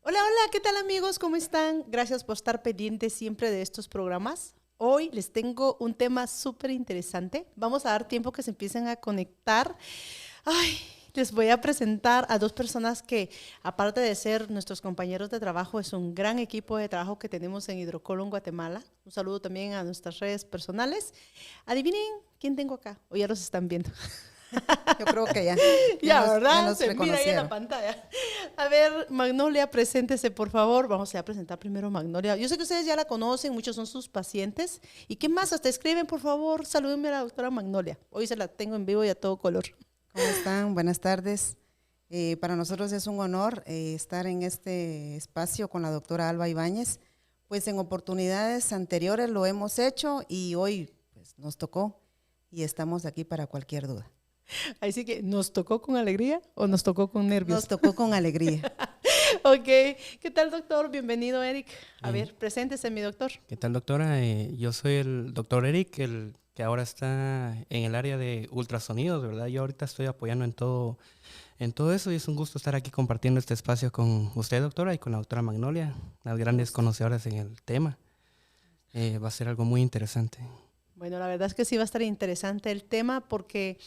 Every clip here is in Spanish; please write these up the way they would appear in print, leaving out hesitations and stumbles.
Hola, hola, ¿qué tal amigos? ¿Cómo están? Gracias por estar pendientes siempre de estos programas. Hoy les tengo un tema súper interesante. Vamos a dar tiempo que se empiecen a conectar. Ay, les voy a presentar a dos personas que, aparte de ser nuestros compañeros de trabajo, es un gran equipo de trabajo que tenemos en Hidrocolon, Guatemala. Un saludo también a nuestras redes personales. Adivinen quién tengo acá, o ya los están viendo. Yo creo que ya, Ya, ya ¿verdad? nos Se mira ahí en la reconocieron. pantalla. A ver, Magnolia, preséntese, por favor. Vamos a presentar primero a Magnolia. Yo sé que ustedes ya la conocen, muchos son sus pacientes. ¿Y qué más? Hasta escriben, por favor. Salúdenme a la doctora Magnolia. Hoy se la tengo en vivo y a todo color. ¿Cómo están? Buenas tardes. Para nosotros es un honor estar en este espacio con la doctora Alba Ibáñez. Pues en oportunidades anteriores lo hemos hecho y hoy pues, nos tocó y estamos aquí para cualquier duda. Así que, ¿nos tocó con alegría o nos tocó con Nos nervios? tocó con alegría. Ok. ¿Qué tal, doctor? Bienvenido, Eric. A Eh, ver, preséntese, mi doctor. ¿Qué tal, doctora? Yo soy el doctor Eric, el que ahora está en el área de ultrasonidos, ¿verdad? Yo ahorita estoy apoyando en todo eso y es un gusto estar aquí compartiendo este espacio con usted, doctora, y con la doctora Magnolia, las grandes conocedoras en el tema. Va a ser algo muy interesante. Bueno, la verdad es que sí va a estar interesante el tema porque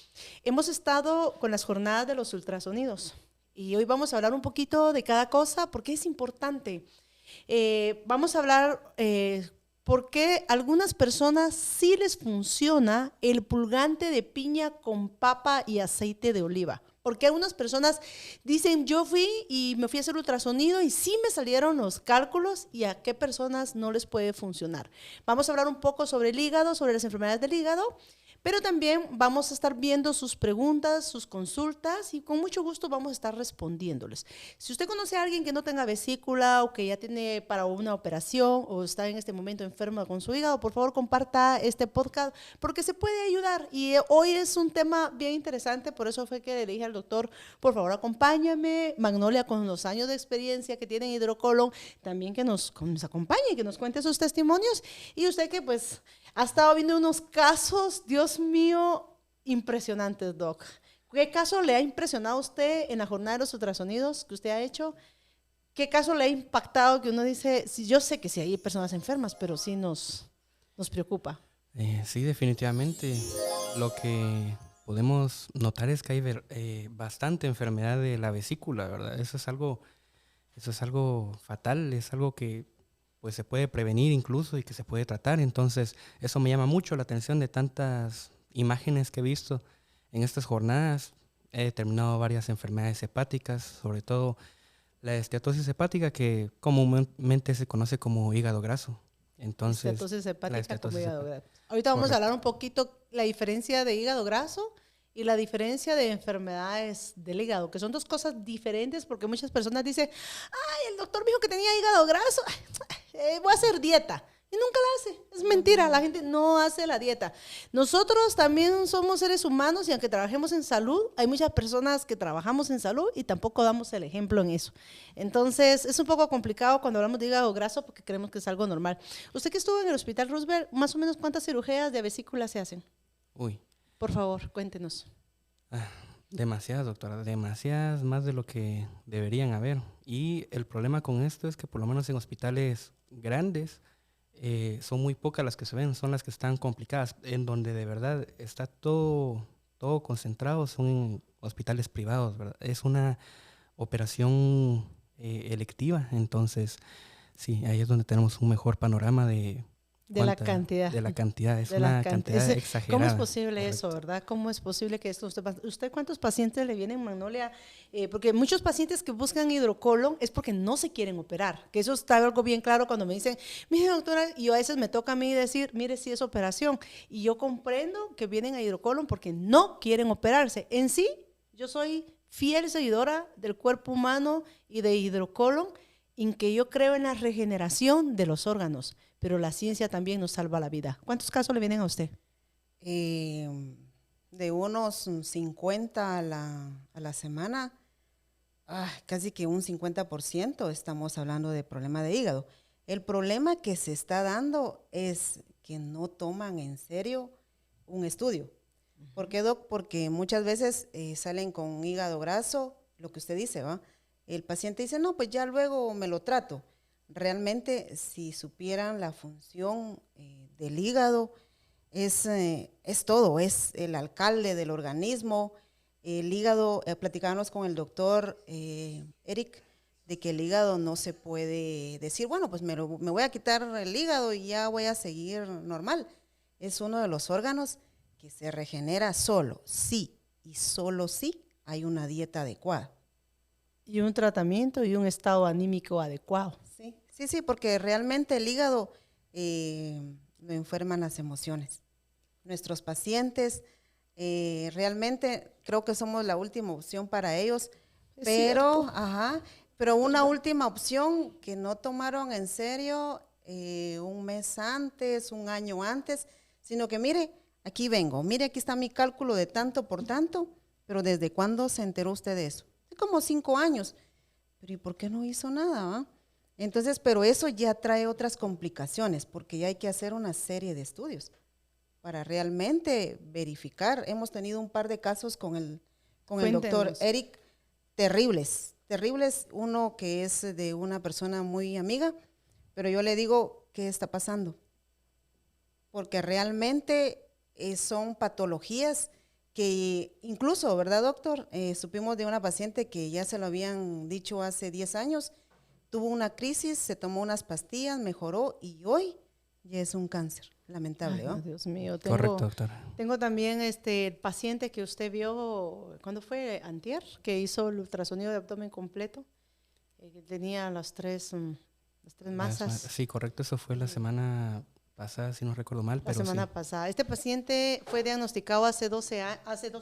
hemos estado con las jornadas de los ultrasonidos y hoy vamos a hablar un poquito de cada cosa porque es importante. Vamos a hablar por qué a algunas personas sí les funciona el pulgante de piña con papa y aceite de oliva. Porque algunas personas dicen, yo fui y me fui a hacer ultrasonido y sí me salieron los cálculos y a qué personas no les puede funcionar. Vamos a hablar un poco sobre el hígado, sobre las enfermedades del hígado, pero también vamos a estar viendo sus preguntas, sus consultas y con mucho gusto vamos a estar respondiéndoles. Si usted conoce a alguien que no tenga vesícula o que ya tiene para una operación o está en este momento enfermo con su hígado, por favor comparta este podcast porque se puede ayudar. Y hoy es un tema bien interesante, por eso fue que le dije al doctor, por favor acompáñame, Magnolia con los años de experiencia que tiene en Hidrocolon, también que nos acompañe, que nos cuente sus testimonios y usted que pues ha estado viendo unos casos, Dios mío, impresionantes, Doc. ¿Qué caso le ha impresionado a usted en la jornada de los ultrasonidos que usted ha hecho? ¿Qué caso le ha impactado que uno dice, sí, yo sé que sí hay personas enfermas, pero sí nos preocupa? Sí, definitivamente. Lo que podemos notar es que hay bastante enfermedad de la vesícula, ¿verdad? Eso es algo fatal, es algo que pues se puede prevenir incluso y que se puede tratar. Entonces, eso me llama mucho la atención de tantas imágenes que he visto en estas jornadas. He determinado varias enfermedades hepáticas, sobre todo la esteatosis hepática, que comúnmente se conoce como hígado graso. Entonces, Esteatosis la hepática como esteatosis hígado hepática, graso. Ahorita vamos a hablar correcto. un poquito la diferencia de hígado graso y la diferencia de enfermedades del hígado, que son dos cosas diferentes porque muchas personas dicen, ay, el doctor me dijo que tenía hígado graso, voy a hacer dieta. Y nunca la hace. Es mentira, la gente no hace la dieta. Nosotros también somos seres humanos y aunque trabajemos en salud, hay muchas personas que trabajamos en salud y tampoco damos el ejemplo en eso. Entonces, es un poco complicado cuando hablamos de hígado graso porque creemos que es algo normal. Usted que estuvo en el Hospital Roosevelt, más o menos ¿cuántas cirugías de vesícula se hacen? Uy, Por favor, cuéntenos. ah, demasiadas, doctora, demasiadas más de lo que deberían haber. Y el problema con esto es que por lo menos en hospitales grandes son muy pocas las que se ven, son las que están complicadas. En donde de verdad está todo concentrado son en hospitales privados, ¿verdad? Es una operación electiva, entonces sí, ahí es donde tenemos un mejor panorama de De la cantidad. de la cantidad, es De la una cantidad ¿Cómo es exagerada, posible eso, correcto. verdad? ¿Cómo es posible que esto usted cuántos pacientes le vienen, Magnolia? Porque muchos pacientes que buscan hidrocolon es porque no se quieren operar, que eso está algo bien claro cuando me dicen, mire doctora, y a veces me toca a mí decir, mire si es operación, y yo comprendo que vienen a hidrocolon porque no quieren operarse. En sí, yo soy fiel seguidora del cuerpo humano y de hidrocolon, en que yo creo en la regeneración de los órganos, pero la ciencia también nos salva la vida. ¿Cuántos casos le vienen a usted? Eh, de unos 50 a la semana, casi que un 50% estamos hablando de problema de hígado. El problema que se está dando es que no toman en serio un estudio. ¿Por qué, Doc? Porque muchas veces salen con hígado graso, lo que usted dice, ¿va? el paciente dice, no, pues ya luego me lo trato. Realmente, si supieran la función del hígado, es todo, es el alcalde del organismo. El hígado, platicábamos con el doctor Eric, de que el hígado no se puede decir, bueno, pues me voy a quitar el hígado y ya voy a seguir normal. Es uno de los órganos que se regenera solo, sí, y solo sí hay una dieta adecuada. Y un tratamiento y un estado anímico adecuado. Sí, porque realmente el hígado lo enferman las emociones. Nuestros pacientes, realmente creo que somos la última opción para ellos, pero una última opción que no tomaron en serio un mes antes, un año antes, sino que mire, aquí vengo, mire, aquí está mi cálculo de tanto por tanto, pero ¿desde cuándo se enteró usted de eso? Como 5 años. Pero ¿y por qué no hizo nada? Entonces, pero eso ya trae otras complicaciones, porque ya hay que hacer una serie de estudios para realmente verificar. Hemos tenido un par de casos con el doctor Eric, terribles. Uno que es de una persona muy amiga, pero yo le digo, ¿qué está pasando? Porque realmente son patologías que incluso, ¿verdad, doctor? Supimos de una paciente que ya se lo habían dicho hace 10 años, tuvo una crisis, se tomó unas pastillas, mejoró y hoy ya es un cáncer, lamentable. Ay, Dios mío. Correcto, doctora. Tengo también el paciente que usted vio, ¿cuándo fue? Antier, que hizo el ultrasonido de abdomen completo, que tenía las tres masas. Sí, correcto, eso fue la semana pasada, si no recuerdo mal. La semana pasada. Este paciente fue diagnosticado hace 2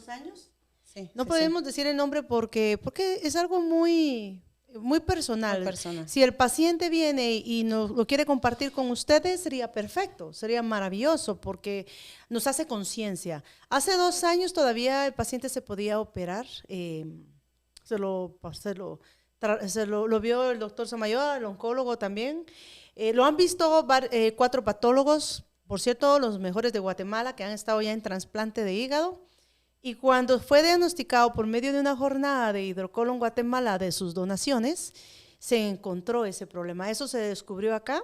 años. Sí, no podemos decir el nombre porque es algo muy personal. Si el paciente viene y lo quiere compartir con ustedes, sería perfecto, sería maravilloso porque nos hace conciencia. Hace 2 años todavía el paciente se podía operar. Lo vio el doctor Samayoa, el oncólogo también. Lo han visto 4 patólogos, por cierto, los mejores de Guatemala, que han estado ya en trasplante de hígado. Y cuando fue diagnosticado por medio de una jornada de Hidrocolon Guatemala de sus donaciones, se encontró ese problema. Eso se descubrió acá.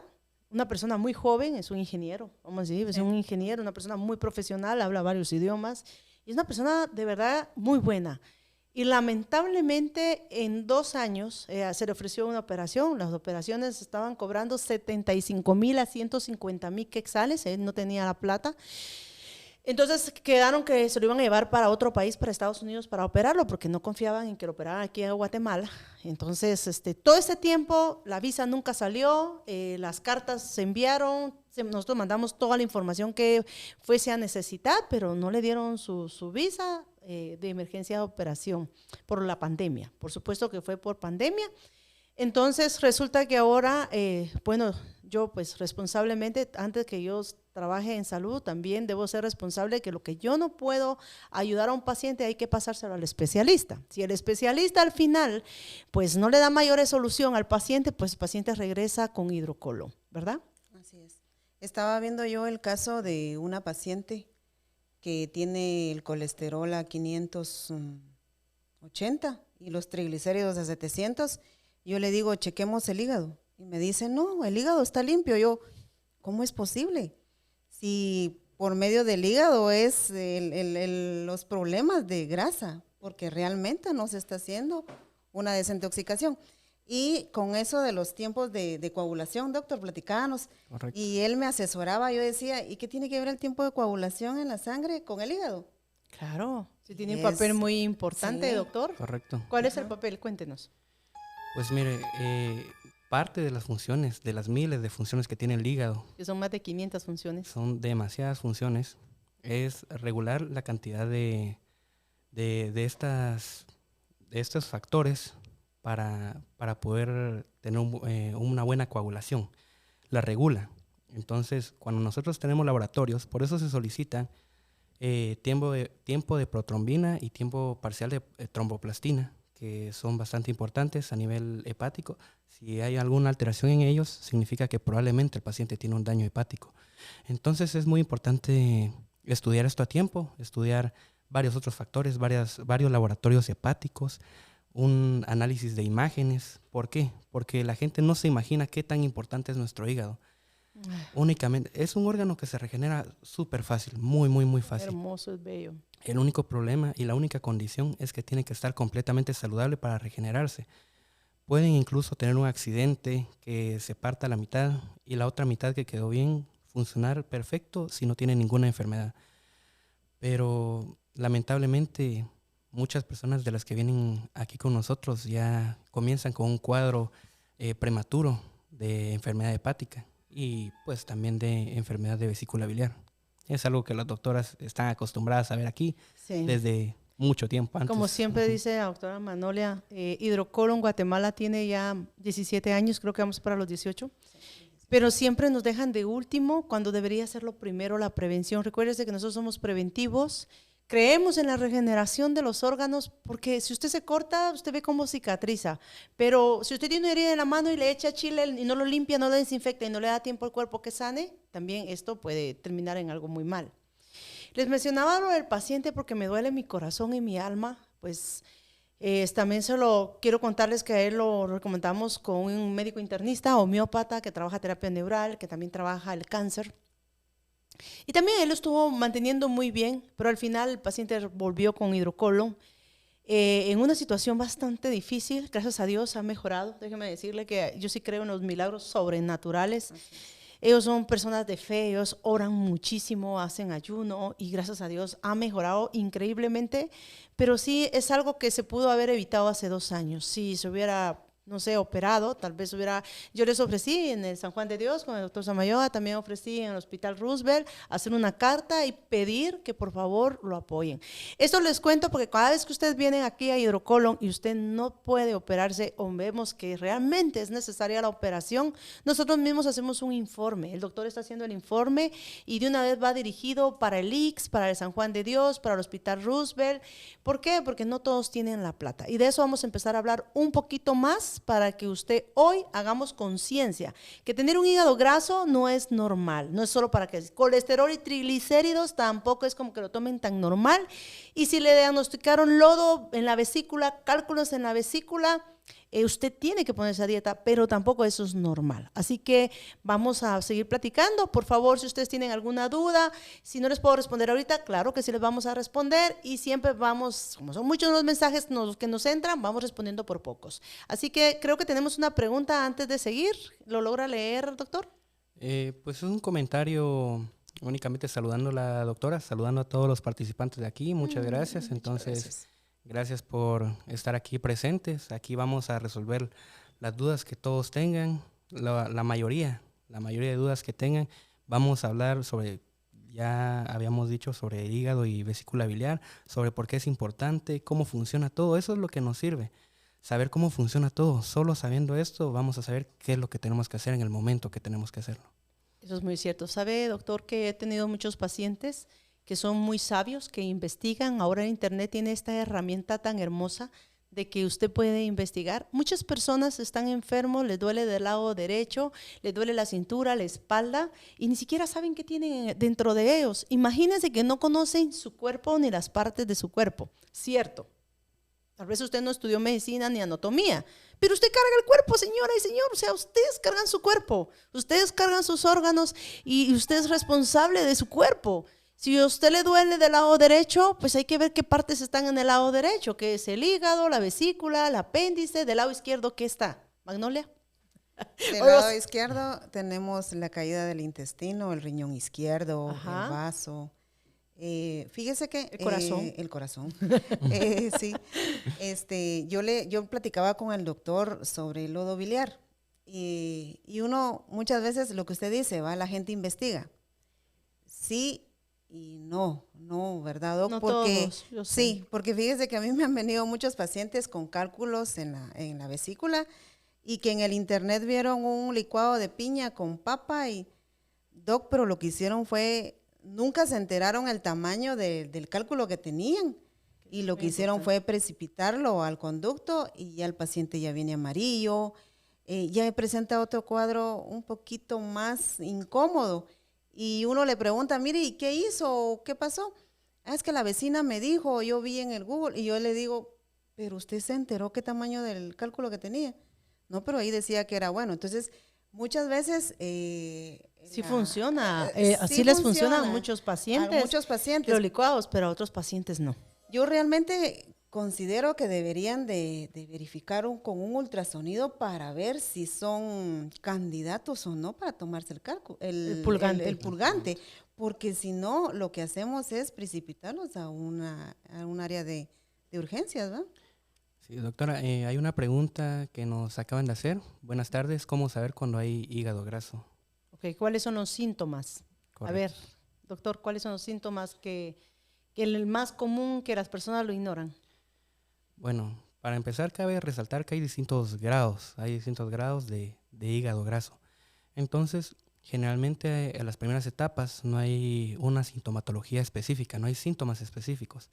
Una persona muy joven, es un ingeniero, vamos a decir, es un ingeniero, una persona muy profesional, habla varios idiomas. Y es una persona de verdad muy buena. Y lamentablemente en 2 años se le ofreció una operación. Las operaciones estaban cobrando 75,000 a 150,000 quetzales. Él no tenía la plata. Entonces quedaron que se lo iban a llevar para otro país, para Estados Unidos, para operarlo, porque no confiaban en que lo operaran aquí en Guatemala. Entonces, todo ese tiempo, la visa nunca salió, las cartas se enviaron, nosotros mandamos toda la información que fuese a necesitar, pero no le dieron su visa de emergencia de operación por la pandemia. Por supuesto que fue por pandemia. Entonces, resulta que ahora, yo pues responsablemente, antes que yo trabaje en salud, también debo ser responsable de que lo que yo no puedo ayudar a un paciente hay que pasárselo al especialista. Si el especialista al final pues no le da mayores solución al paciente, pues el paciente regresa con hidrocolon, ¿verdad? Así es. Estaba viendo yo el caso de una paciente que tiene el colesterol a 580 y los triglicéridos a 700. Yo le digo, chequemos el hígado. Y me dice, no, el hígado está limpio. Yo, ¿cómo es posible? Si por medio del hígado es los problemas de grasa, porque realmente no se está haciendo una desintoxicación. Y con eso de los tiempos de coagulación, doctor, platicábamos. Correcto. Y él me asesoraba, yo decía, ¿y qué tiene que ver el tiempo de coagulación en la sangre con el hígado? Claro, sí tiene un papel muy importante, sí, doctor. Correcto. ¿Cuál es el papel? Cuéntenos. Pues mire, parte de las funciones, de las miles de funciones que tiene el hígado, que son más de 500 funciones. Son demasiadas funciones. Es regular la cantidad de estos factores para poder tener una buena coagulación. La regula. Entonces, cuando nosotros tenemos laboratorios, por eso se solicita tiempo de protrombina y tiempo parcial de tromboplastina, que son bastante importantes a nivel hepático. Si hay alguna alteración en ellos, significa que probablemente el paciente tiene un daño hepático. Entonces es muy importante estudiar esto a tiempo, estudiar varios otros factores, varios laboratorios hepáticos, un análisis de imágenes. ¿Por qué? Porque la gente no se imagina qué tan importante es nuestro hígado. Únicamente, es un órgano que se regenera súper fácil, muy fácil. Hermoso, es bello. El único problema y la única condición es que tiene que estar completamente saludable para regenerarse. Pueden incluso tener un accidente que se parta a la mitad y la otra mitad que quedó bien funcionar perfecto si no tiene ninguna enfermedad. Pero lamentablemente muchas personas de las que vienen aquí con nosotros ya comienzan con un cuadro prematuro de enfermedad hepática y pues también de enfermedad de vesícula biliar. Es algo que las doctoras están acostumbradas a ver aquí desde mucho tiempo antes. Como siempre dice la doctora Manolia, Hidrocolon Guatemala tiene ya 17 años, creo que vamos para los 18. Pero siempre nos dejan de último cuando debería ser lo primero la prevención. Recuérdese que nosotros somos preventivos, creemos en la regeneración de los órganos, porque si usted se corta, usted ve cómo cicatriza. Pero si usted tiene una herida en la mano y le echa chile y no lo limpia, no lo desinfecta y no le da tiempo al cuerpo que sane, también esto puede terminar en algo muy mal. Les mencionaba lo del paciente porque me duele mi corazón y mi alma, pues también quiero contarles que a él lo recomendamos con un médico internista, homeópata, que trabaja terapia neural, que también trabaja el cáncer. Y también él lo estuvo manteniendo muy bien, pero al final el paciente volvió con hidrocolon en una situación bastante difícil. Gracias a Dios ha mejorado. Déjeme decirle que yo sí creo en los milagros sobrenaturales. Ellos son personas de fe, ellos oran muchísimo, hacen ayuno y gracias a Dios ha mejorado increíblemente, pero sí es algo que se pudo haber evitado hace 2 años. Si se hubiera, no sé, operado, tal vez yo les ofrecí en el San Juan de Dios con el doctor Samayoa, también ofrecí en el Hospital Roosevelt hacer una carta y pedir que por favor lo apoyen. Esto les cuento porque cada vez que ustedes vienen aquí a Hidrocolon y usted no puede operarse o vemos que realmente es necesaria la operación, nosotros mismos hacemos un informe. El doctor está haciendo el informe y de una vez va dirigido para el IX, para el San Juan de Dios, para el Hospital Roosevelt. ¿Por qué? Porque no todos tienen la plata. Y de eso vamos a empezar a hablar un poquito más para que usted hoy hagamos conciencia que tener un hígado graso no es normal, no es solo para que colesterol y triglicéridos tampoco es como que lo tomen tan normal. Y si le diagnosticaron lodo en la vesícula, cálculos en la vesícula, usted tiene que ponerse a dieta, pero tampoco eso es normal. Así que vamos a seguir platicando. Por favor, si ustedes tienen alguna duda, si no les puedo responder ahorita, claro que sí les vamos a responder y siempre vamos, como son muchos los mensajes que nos entran, vamos respondiendo por pocos. Así que creo que tenemos una pregunta antes de seguir. ¿Lo logra leer, doctor? Pues es un comentario únicamente saludando a la doctora, saludando a todos los participantes de aquí. Muchas gracias. Entonces, gracias por estar aquí presentes. Aquí vamos a resolver las dudas que todos tengan, la mayoría de dudas que tengan. Vamos a hablar sobre, ya habíamos dicho, sobre el hígado y vesícula biliar, sobre por qué es importante, cómo funciona todo. Eso es lo que nos sirve, saber cómo funciona todo. Solo sabiendo esto vamos a saber qué es lo que tenemos que hacer en el momento que tenemos que hacerlo. Eso es muy cierto. ¿Sabe, doctor, que he tenido muchos pacientes que son muy sabios, que investigan? Ahora en internet tiene esta herramienta tan hermosa de que usted puede investigar. Muchas personas están enfermos, les duele del lado derecho, les duele la cintura, la espalda y ni siquiera saben qué tienen dentro de ellos. Imagínense que no conocen su cuerpo ni las partes de su cuerpo. Cierto. Tal vez usted no estudió medicina ni anatomía, pero usted carga el cuerpo, señora y señor. O sea, ustedes cargan su cuerpo, ustedes cargan sus órganos y usted es responsable de su cuerpo. Si a usted le duele del lado derecho, pues hay que ver qué partes están en el lado derecho, que es el hígado, la vesícula, el apéndice. Del lado izquierdo, ¿qué está? Magnolia. Del lado izquierdo tenemos la caída del intestino, el riñón izquierdo, Ajá. el vaso. Fíjese que el corazón. Sí. Yo platicaba con el doctor sobre el lodo biliar y uno muchas veces lo que usted dice, la gente investiga. Sí y no, ¿verdad, Doc? No porque todos, yo sé. sí, porque fíjese que a mí me han venido muchos pacientes con cálculos en la vesícula y que en el internet vieron un licuado de piña con papa y Doc, pero lo que hicieron fue nunca se enteraron el tamaño del cálculo que tenían y lo que hicieron fue precipitarlo al conducto y ya el paciente ya viene amarillo, ya presenta otro cuadro un poquito más incómodo y uno le pregunta, mire, ¿y qué hizo? ¿Qué pasó? Es que la vecina me dijo, yo vi en el Google y yo le digo, pero usted se enteró qué tamaño del cálculo que tenía. No, pero ahí decía que era bueno. Entonces, muchas veces... Sí funciona, sí así les funciona a funciona. muchos A pacientes, muchos pacientes. los licuados, pero a otros pacientes no. Yo realmente considero que deberían de verificar con un ultrasonido para ver si son candidatos o no para tomarse el cálculo, El purgante. el purgante, porque si no, lo que hacemos es precipitarlos a un área de urgencias, ¿verdad? Sí, doctora, hay una pregunta que nos acaban de hacer. Buenas tardes, ¿cómo saber cuando hay hígado graso? Okay, ¿cuáles son los síntomas? Correcto. A ver, doctor, ¿cuáles son los síntomas que el más común que las personas lo ignoran? Bueno, para empezar cabe resaltar que hay distintos grados de hígado graso. Entonces, generalmente en las primeras etapas no hay una sintomatología específica, no hay síntomas específicos.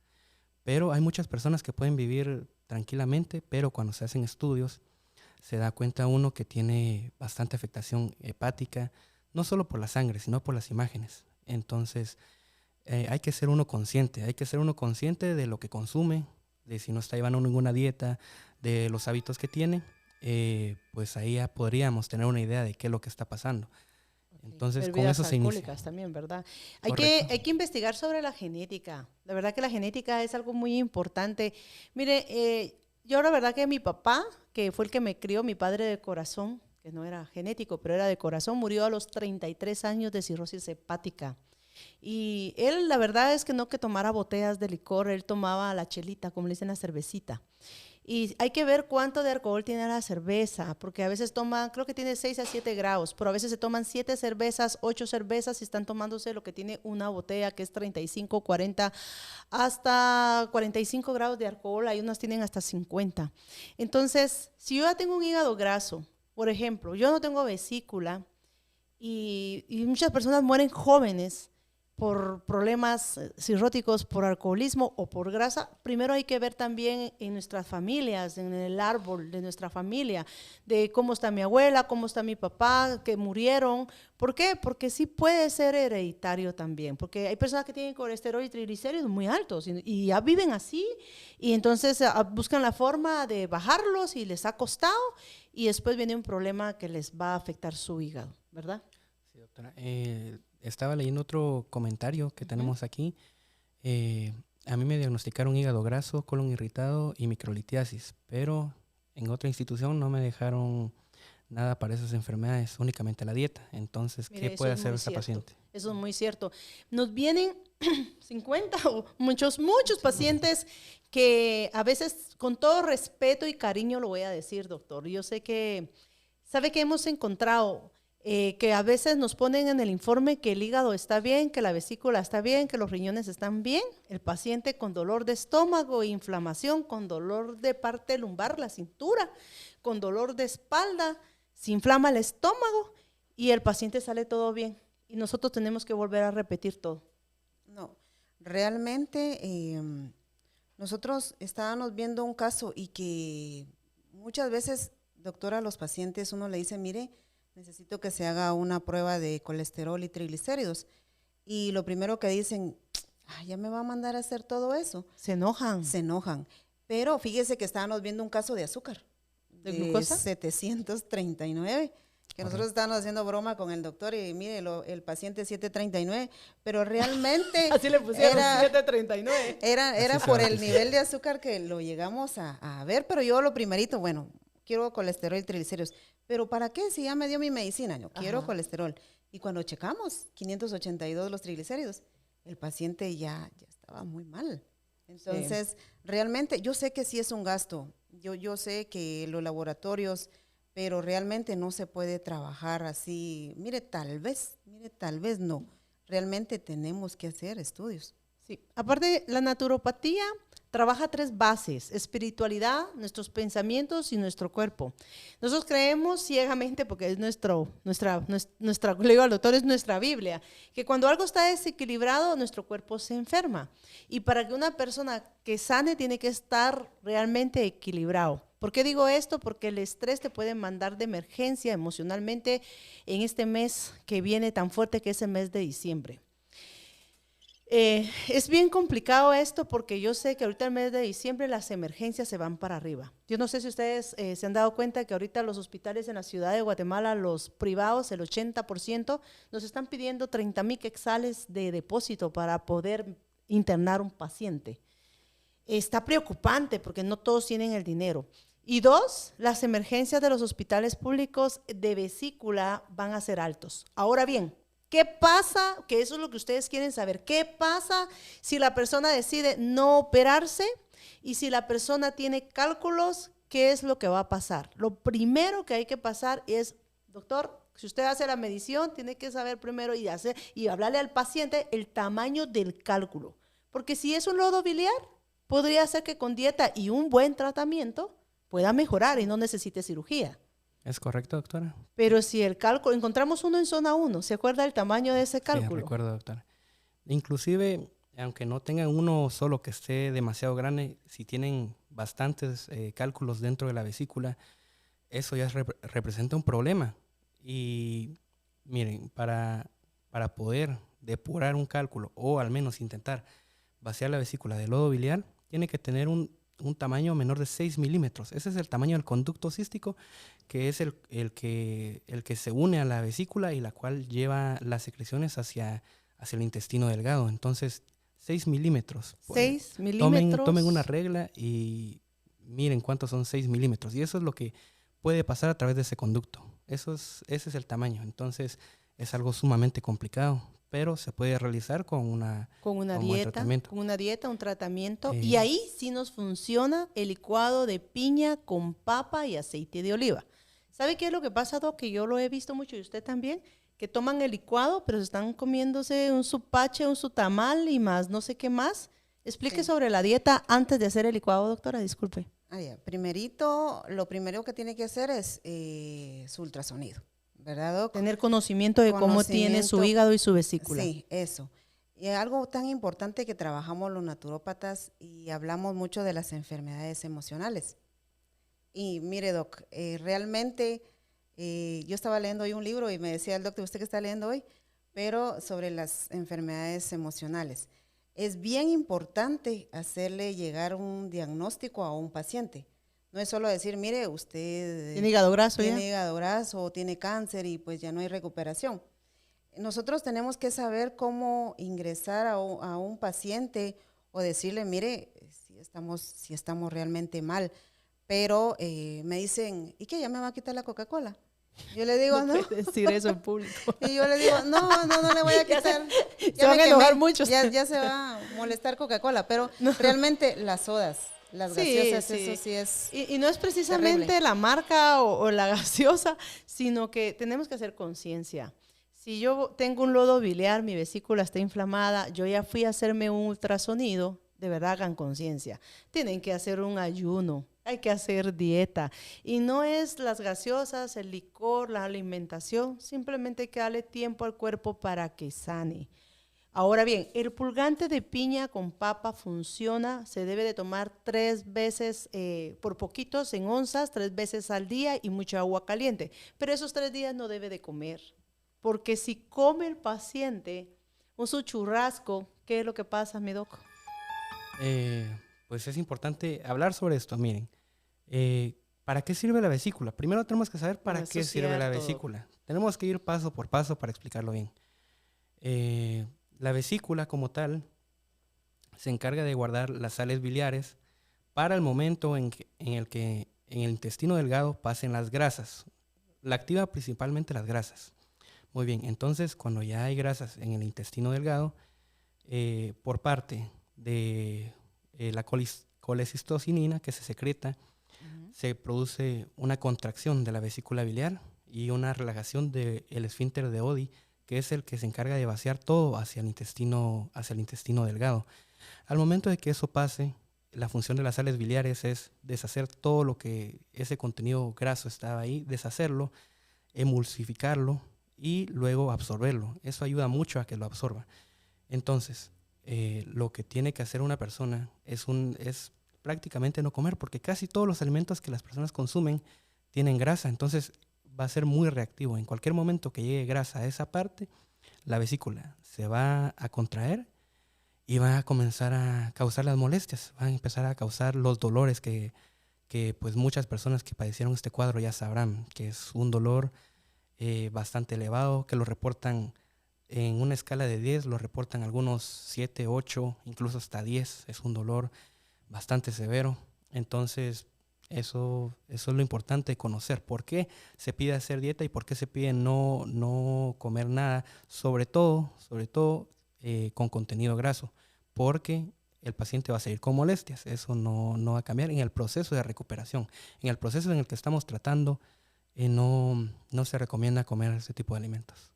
Pero hay muchas personas que pueden vivir tranquilamente, pero cuando se hacen estudios se da cuenta uno que tiene bastante afectación hepática, no solo por la sangre, sino por las imágenes. Entonces, hay que ser uno consciente de lo que consume, de si no está llevando ninguna dieta, de los hábitos que tiene, pues ahí ya podríamos tener una idea de qué es lo que está pasando. Entonces, con eso se inicia. También, ¿verdad? Correcto. Hay que investigar sobre la genética. La verdad que la genética es algo muy importante. Mire, yo la verdad que mi papá, que fue el que me crió, mi padre de corazón, que no era genético, pero era de corazón, murió a los 33 años de cirrosis hepática. Y él, la verdad es que no que tomara botellas de licor, él tomaba la chelita, como le dicen, la cervecita. Y hay que ver cuánto de alcohol tiene la cerveza, porque a veces toman, creo que tiene 6 a 7 grados, pero a veces se toman 7 cervezas, 8 cervezas y están tomándose lo que tiene una botella, que es 35, 40, hasta 45 grados de alcohol, hay unas tienen hasta 50. Entonces, si yo ya tengo un hígado graso, por ejemplo, yo no tengo vesícula y muchas personas mueren jóvenes por problemas cirróticos, por alcoholismo o por grasa, primero hay que ver también en nuestras familias, en el árbol de nuestra familia, de cómo está mi abuela, cómo está mi papá, que murieron. ¿Por qué? Porque sí puede ser hereditario también, porque hay personas que tienen colesterol y triglicéridos muy altos y ya viven así, y entonces buscan la forma de bajarlos y les ha costado, y después viene un problema que les va a afectar su hígado, ¿verdad? Sí, doctora. Estaba leyendo otro comentario que tenemos aquí. A mí me diagnosticaron hígado graso, colon irritado y microlitiasis, pero en otra institución no me dejaron nada para esas enfermedades, únicamente la dieta. Entonces, Mire, ¿qué puede hacer esta paciente? Eso es muy cierto. Nos vienen 50 o muchos pacientes que a veces, con todo respeto y cariño lo voy a decir, doctor, yo sé que, ¿sabe qué hemos encontrado? Que a veces nos ponen en el informe que el hígado está bien, que la vesícula está bien, que los riñones están bien, el paciente con dolor de estómago, inflamación, con dolor de parte lumbar, la cintura, con dolor de espalda, se inflama el estómago y el paciente sale todo bien y nosotros tenemos que volver a repetir todo. No, realmente nosotros estábamos viendo un caso y que muchas veces, doctora, a los pacientes uno le dice, mire, necesito que se haga una prueba de colesterol y triglicéridos. Y lo primero que dicen, ya me va a mandar a hacer todo eso. Se enojan. Se enojan. Pero fíjese que estábamos viendo un caso de azúcar. ¿De glucosa? 739. Que nosotros estábamos haciendo broma con el doctor y mire, el paciente 739, pero realmente... Así le pusieron, 739. Era por el nivel de azúcar que lo llegamos a ver, pero yo lo primerito, bueno, quiero colesterol y triglicéridos. ¿Pero para qué? Si ya me dio mi medicina, yo quiero colesterol. Y cuando checamos, 582 los triglicéridos, el paciente ya estaba muy mal. Entonces, realmente, yo sé que sí es un gasto. Yo sé que los laboratorios, pero realmente no se puede trabajar así. Mire, tal vez no. Realmente tenemos que hacer estudios. Sí. Aparte, la naturopatía trabaja 3 bases: espiritualidad, nuestros pensamientos y nuestro cuerpo. Nosotros creemos ciegamente, porque es nuestra, le digo al doctor, es nuestra Biblia, que cuando algo está desequilibrado, nuestro cuerpo se enferma. Y para que una persona que sane tiene que estar realmente equilibrado. ¿Por qué digo esto? Porque el estrés te puede mandar de emergencia emocionalmente en este mes que viene tan fuerte, que es el mes de diciembre. Es bien complicado esto porque yo sé que ahorita el mes de diciembre las emergencias se van para arriba. Yo no sé si ustedes se han dado cuenta que ahorita los hospitales en la ciudad de Guatemala, los privados, el 80%, nos están pidiendo 30,000 quetzales de depósito para poder internar un paciente. Está preocupante porque no todos tienen el dinero. Y dos, las emergencias de los hospitales públicos de vesícula van a ser altos. Ahora bien, ¿qué pasa? Que eso es lo que ustedes quieren saber. ¿Qué pasa si la persona decide no operarse y si la persona tiene cálculos? ¿Qué es lo que va a pasar? Lo primero que hay que pasar es, doctor, si usted hace la medición, tiene que saber primero y hablarle al paciente el tamaño del cálculo. Porque si es un lodo biliar, podría ser que con dieta y un buen tratamiento pueda mejorar y no necesite cirugía. ¿Es correcto, doctora? Pero si el cálculo, encontramos uno en zona 1, ¿se acuerda del tamaño de ese Sí, cálculo? recuerdo, doctora. Inclusive, aunque no tengan uno solo que esté demasiado grande, si tienen bastantes cálculos dentro de la vesícula, eso ya representa un problema. Y miren, para poder depurar un cálculo o al menos intentar vaciar la vesícula de lodo biliar, tiene que tener un tamaño menor de 6 milímetros. Ese es el tamaño del conducto cístico, que es el que se une a la vesícula y la cual lleva las secreciones hacia el intestino delgado. Entonces, 6 milímetros. 6 milímetros. Tomen una regla y miren cuántos son 6 milímetros. Y eso es lo que puede pasar a través de ese conducto. Ese es el tamaño. Entonces, es algo sumamente complicado, pero se puede realizar con una dieta, un tratamiento. Y ahí sí nos funciona el licuado de piña con papa y aceite de oliva. ¿Sabe qué es lo que pasa, Doc? Que yo lo he visto mucho y usted también, que toman el licuado, pero están comiéndose un supache, un sutamal y más, no sé qué más. Explique sobre la dieta antes de hacer el licuado, doctora, disculpe. Lo primero que tiene que hacer es su ultrasonido, ¿verdad, Doc? Tener conocimiento de cómo tiene su hígado y su vesícula. Sí, eso. Y algo tan importante que trabajamos los naturópatas y hablamos mucho de las enfermedades emocionales. Y mire, Doc, realmente yo estaba leyendo hoy un libro y me decía el doctor, ¿usted qué está leyendo hoy? Pero sobre las enfermedades emocionales. Es bien importante hacerle llegar un diagnóstico a un paciente. No es solo decir, mire, usted tiene hígado graso, o tiene cáncer y pues ya no hay recuperación. Nosotros tenemos que saber cómo ingresar a un paciente o decirle, mire, si estamos realmente mal. Pero me dicen, ¿y qué? ¿Ya me va a quitar la Coca-Cola? Yo le digo, no. puede decir eso en público. Y yo le digo, no le voy a quitar. Se van a enojar mucho. Ya se va a molestar Coca-Cola, pero realmente las sodas, las gaseosas, eso sí es y no es precisamente terrible. La marca o la gaseosa, sino que tenemos que hacer conciencia. Si yo tengo un lodo biliar, mi vesícula está inflamada, yo ya fui a hacerme un ultrasonido, de verdad hagan conciencia. Tienen que hacer un ayuno. Hay que hacer dieta. Y no es las gaseosas, el licor, la alimentación. Simplemente hay que darle tiempo al cuerpo para que sane. Ahora bien, el purgante de piña con papa funciona. Se debe de tomar 3 veces, por poquitos, en onzas, 3 veces al día y mucha agua caliente. Pero esos 3 días no debe de comer. Porque si come el paciente su churrasco, ¿qué es lo que pasa, mi doc? Pues es importante hablar sobre esto. Miren. ¿Para qué sirve la vesícula? Primero tenemos que saber para qué sirve la vesícula. Tenemos que ir paso por paso para explicarlo bien. La vesícula como tal se encarga de guardar las sales biliares para el momento en el que en el intestino delgado pasen las grasas. La activa principalmente las grasas. Muy bien, entonces cuando ya hay grasas en el intestino delgado, por parte de la colecistocinina que se secreta, se produce una contracción de la vesícula biliar y una relajación del esfínter de Oddi, que es el que se encarga de vaciar todo hacia el intestino delgado. Al momento de que eso pase, la función de las sales biliares es deshacer todo lo que ese contenido graso estaba ahí, deshacerlo, emulsificarlo y luego absorberlo. Eso ayuda mucho a que lo absorba. Entonces, lo que tiene que hacer una persona es prácticamente no comer, porque casi todos los alimentos que las personas consumen tienen grasa, entonces va a ser muy reactivo. En cualquier momento que llegue grasa a esa parte, la vesícula se va a contraer y va a comenzar a causar las molestias, van a empezar a causar los dolores que pues muchas personas que padecieron este cuadro ya sabrán que es un dolor bastante elevado, que lo reportan en una escala de 10, lo reportan algunos 7, 8, incluso hasta 10. Es un dolor bastante severo. Entonces, eso es lo importante de conocer. ¿Por qué se pide hacer dieta y por qué se pide no comer nada? Sobre todo con contenido graso. Porque el paciente va a seguir con molestias. Eso no va a cambiar en el proceso de recuperación. En el proceso en el que estamos tratando, no se recomienda comer ese tipo de alimentos.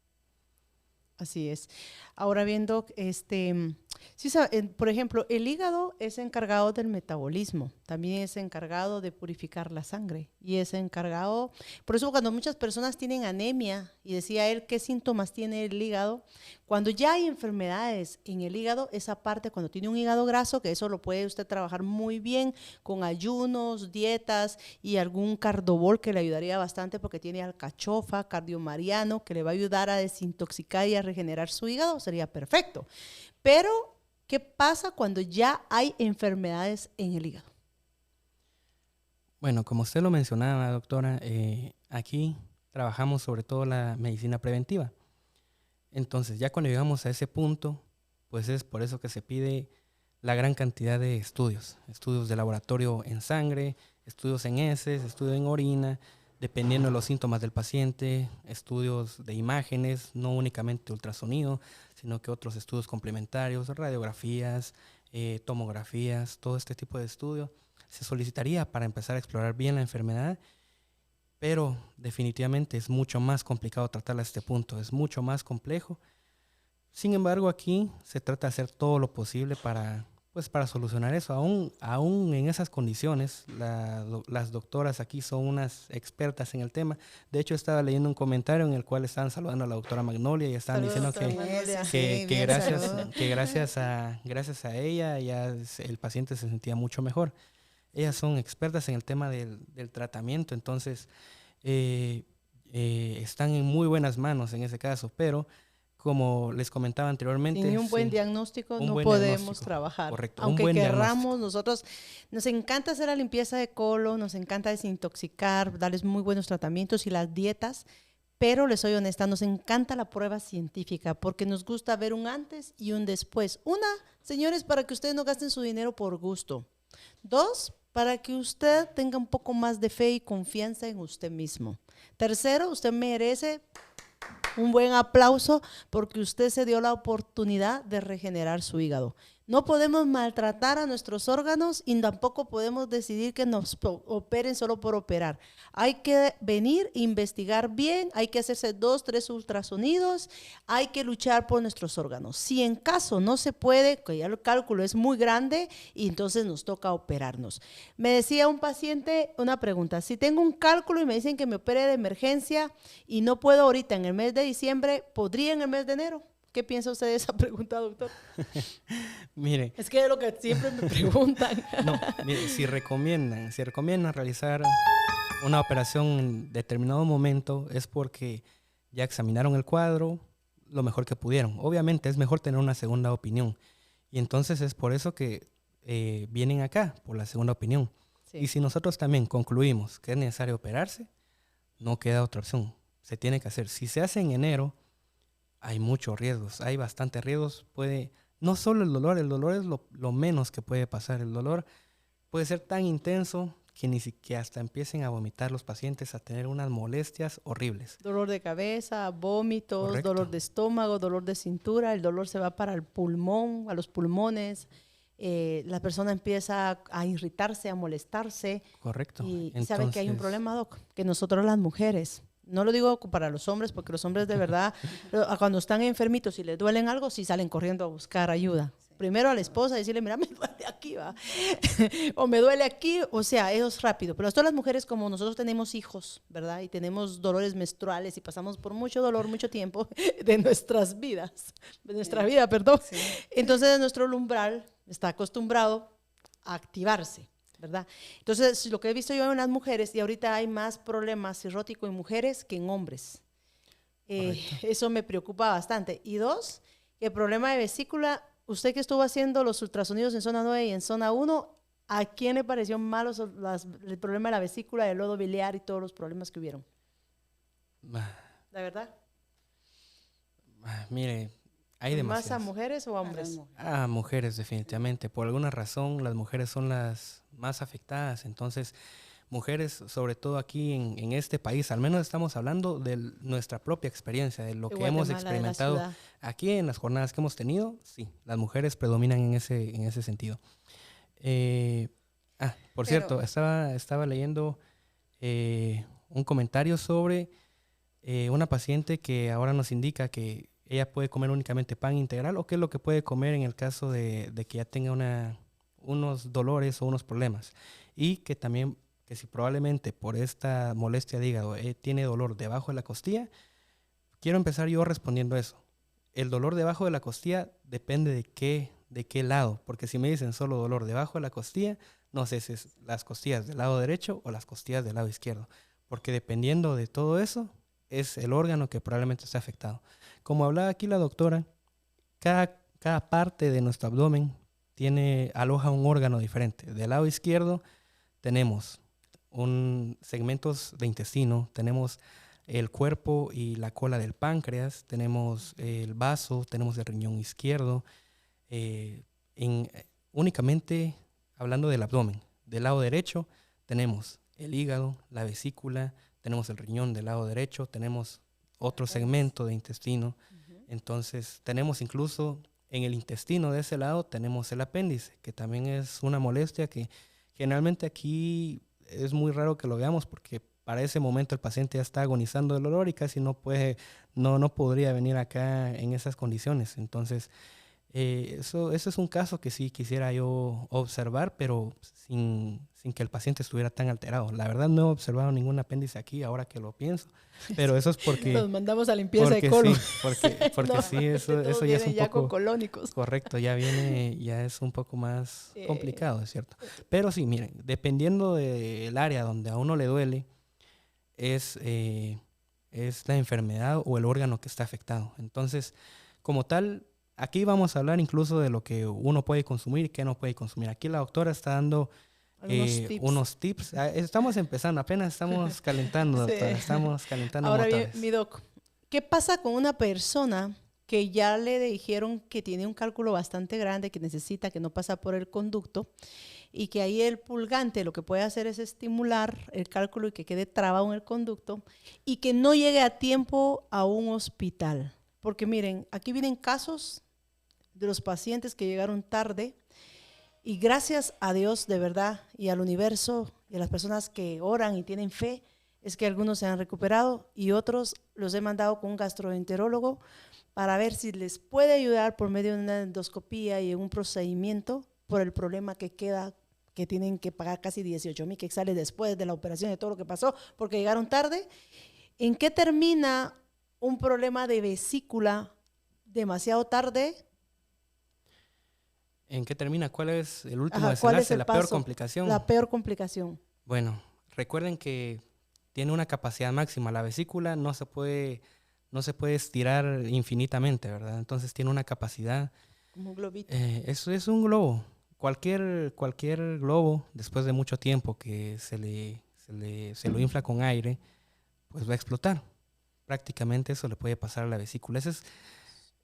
Así es. Ahora viendo, sí, por ejemplo, el hígado es encargado del metabolismo, también es encargado de purificar la sangre y es encargado, por eso cuando muchas personas tienen anemia, y decía él qué síntomas tiene el hígado, cuando ya hay enfermedades en el hígado, esa parte cuando tiene un hígado graso, que eso lo puede usted trabajar muy bien con ayunos, dietas y algún cardobol que le ayudaría bastante porque tiene alcachofa, cardiomariano, que le va a ayudar a desintoxicar y a regenerar su hígado, sería perfecto. Pero, ¿qué pasa cuando ya hay enfermedades en el hígado? Bueno, como usted lo mencionaba, doctora, aquí trabajamos sobre todo la medicina preventiva. Entonces, ya cuando llegamos a ese punto, pues es por eso que se pide la gran cantidad de estudios de laboratorio en sangre, estudios en heces, estudios en orina, dependiendo de los síntomas del paciente, estudios de imágenes, no únicamente ultrasonido, sino que otros estudios complementarios, radiografías, tomografías, todo este tipo de estudios se solicitaría para empezar a explorar bien la enfermedad, pero definitivamente es mucho más complicado tratarla a este punto, es mucho más complejo. Sin embargo, aquí se trata de hacer todo lo posible para solucionar eso. Aún en esas condiciones, las doctoras aquí son unas expertas en el tema. De hecho, estaba leyendo un comentario en el cual estaban saludando a la doctora Magnolia y estaban diciendo que gracias a ella ya el paciente se sentía mucho mejor. Ellas son expertas en el tema del tratamiento, entonces están en muy buenas manos en ese caso, pero como les comentaba anteriormente... Sin un buen diagnóstico no podemos trabajar. Correcto, aunque querramos, nosotros nos encanta hacer la limpieza de colon, nos encanta desintoxicar, darles muy buenos tratamientos y las dietas, pero les soy honesta, nos encanta la prueba científica porque nos gusta ver un antes y un después. Una, señores, para que ustedes no gasten su dinero por gusto. Dos, para que usted tenga un poco más de fe y confianza en usted mismo. Tercero, usted merece un buen aplauso porque usted se dio la oportunidad de regenerar su hígado. No podemos maltratar a nuestros órganos y tampoco podemos decidir que nos operen solo por operar. Hay que venir, investigar bien, hay que hacerse 2, 3 ultrasonidos, hay que luchar por nuestros órganos. Si en caso no se puede, que ya el cálculo es muy grande, y entonces nos toca operarnos. Me decía un paciente una pregunta, si tengo un cálculo y me dicen que me opere de emergencia y no puedo ahorita en el mes de diciembre, ¿podría en el mes de enero? ¿Qué piensa usted de esa pregunta, doctor? Mire. Es que es lo que siempre me preguntan. No, mire, si recomiendan realizar una operación en determinado momento es porque ya examinaron el cuadro lo mejor que pudieron. Obviamente es mejor tener una segunda opinión. Y entonces es por eso que vienen acá, por la segunda opinión. Sí. Y si nosotros también concluimos que es necesario operarse, no queda otra opción. Se tiene que hacer. Si se hace en enero, hay muchos riesgos, hay bastantes riesgos. No solo el dolor es lo menos que puede pasar. El dolor puede ser tan intenso que ni siquiera hasta empiecen a vomitar los pacientes, a tener unas molestias horribles. Dolor de cabeza, vómitos, correcto, dolor de estómago, dolor de cintura, el dolor se va para el pulmón, a los pulmones. La persona empieza a irritarse, a molestarse. Correcto. Y entonces, sabe que hay un problema, Doc, que nosotros las mujeres, no lo digo para los hombres, porque los hombres de verdad, cuando están enfermitos y les duelen algo, sí salen corriendo a buscar ayuda. Sí. Primero a la esposa decirle, mira, me duele aquí, va. O me duele aquí, o sea, eso es rápido. Pero todas las mujeres, como nosotros tenemos hijos, ¿verdad? Y tenemos dolores menstruales y pasamos por mucho dolor, mucho tiempo de nuestras vidas, de nuestra vida, perdón. Sí. Entonces, nuestro umbral está acostumbrado a activarse, ¿verdad? Entonces, lo que he visto yo en las mujeres, y ahorita hay más problemas cirróticos en mujeres que en hombres. Eso me preocupa bastante. Y dos, el problema de vesícula, usted que estuvo haciendo los ultrasonidos en zona 9 y en zona 1, ¿a quién le pareció malo el problema de la vesícula, del lodo biliar y todos los problemas que hubieron? ¿La verdad? Mire, hay demasiadas. ¿Más a mujeres o a hombres? A mujeres, definitivamente. Por alguna razón, las mujeres son las más afectadas. Entonces, mujeres, sobre todo aquí en este país, al menos estamos hablando de nuestra propia experiencia, de lo que hemos experimentado aquí en las jornadas que hemos tenido. Sí, las mujeres predominan en ese sentido. Por cierto, estaba leyendo un comentario sobre una paciente que ahora nos indica que ella puede comer únicamente pan integral, o qué es lo que puede comer en el caso de que ya tenga unos dolores o unos problemas, y que también que si probablemente por esta molestia de hígado tiene dolor debajo de la costilla. Quiero empezar yo respondiendo eso. El dolor debajo de la costilla depende de qué lado, porque si me dicen solo dolor debajo de la costilla, no sé si es las costillas del lado derecho o las costillas del lado izquierdo, porque dependiendo de todo eso es el órgano que probablemente esté afectado. Como hablaba aquí la doctora, cada parte de nuestro abdomen aloja un órgano diferente. Del lado izquierdo tenemos segmentos de intestino, tenemos el cuerpo y la cola del páncreas, tenemos el vaso, tenemos el riñón izquierdo, únicamente hablando del abdomen. Del lado derecho tenemos el hígado, la vesícula, tenemos el riñón del lado derecho, tenemos otro segmento de intestino. Entonces tenemos incluso en el intestino de ese lado tenemos el apéndice, que también es una molestia que generalmente aquí es muy raro que lo veamos, porque para ese momento el paciente ya está agonizando del dolor y casi no podría venir acá en esas condiciones. Entonces eso es un caso que sí quisiera yo observar, pero sin que el paciente estuviera tan alterado. La verdad no he observado ningún apéndice aquí ahora que lo pienso, pero eso es porque... Nos mandamos a limpieza de colon. Sí, porque no, sí, eso ya es un poco... colónicos. Correcto, ya es un poco más complicado, es cierto. Pero sí, miren, dependiendo del área donde a uno le duele, es la enfermedad o el órgano que está afectado. Entonces, como tal, aquí vamos a hablar incluso de lo que uno puede consumir y qué no puede consumir. Aquí la doctora está dando unos tips. Estamos empezando, apenas estamos calentando, doctora. Sí. Estamos calentando Ahora motores. Bien, mi doc, ¿qué pasa con una persona que ya le dijeron que tiene un cálculo bastante grande, que no pasa por el conducto, y que ahí el pulgante lo que puede hacer es estimular el cálculo y que quede trabado en el conducto, y que no llegue a tiempo a un hospital? Porque miren, aquí vienen casos de los pacientes que llegaron tarde, y gracias a Dios de verdad y al universo y a las personas que oran y tienen fe, es que algunos se han recuperado y otros los he mandado con un gastroenterólogo para ver si les puede ayudar por medio de una endoscopía y un procedimiento por el problema que queda, que tienen que pagar casi 18,000 que sale después de la operación, de todo lo que pasó, porque llegaron tarde. ¿En qué termina un problema de vesícula demasiado tarde? ¿En qué termina? ¿Cuál es el último desenlace? ¿La peor complicación? La peor complicación. Bueno, recuerden que tiene una capacidad máxima. La vesícula no se puede estirar infinitamente, ¿verdad? Entonces tiene una capacidad. Como un globito. Eso es un globo. Cualquier globo, después de mucho tiempo que se lo infla con aire, pues va a explotar. Prácticamente eso le puede pasar a la vesícula.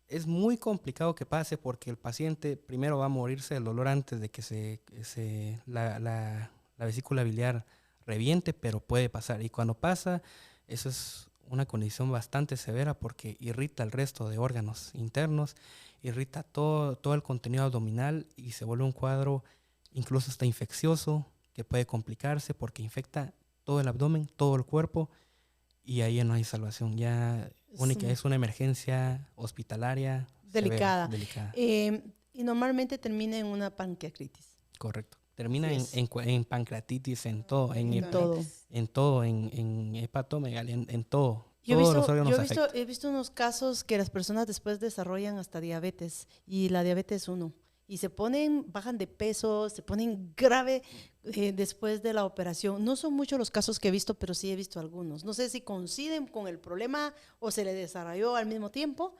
Es muy complicado que pase, porque el paciente primero va a morirse del dolor antes de que la vesícula biliar reviente, pero puede pasar. Y cuando pasa, eso es una condición bastante severa, porque irrita el resto de órganos internos, irrita todo el contenido abdominal y se vuelve un cuadro incluso hasta infeccioso, que puede complicarse porque infecta todo el abdomen, todo el cuerpo, y ahí ya no hay salvación. Ya es una emergencia hospitalaria delicada. Delicada. Y normalmente termina en una pancreatitis. Correcto. Termina en pancreatitis, en todo, en hepatomegalia, en todo. He visto unos casos que las personas después desarrollan hasta diabetes, y la diabetes 1. Y bajan de peso, se ponen grave después de la operación. No son muchos los casos que he visto, pero sí he visto algunos. No sé si coinciden con el problema o se le desarrolló al mismo tiempo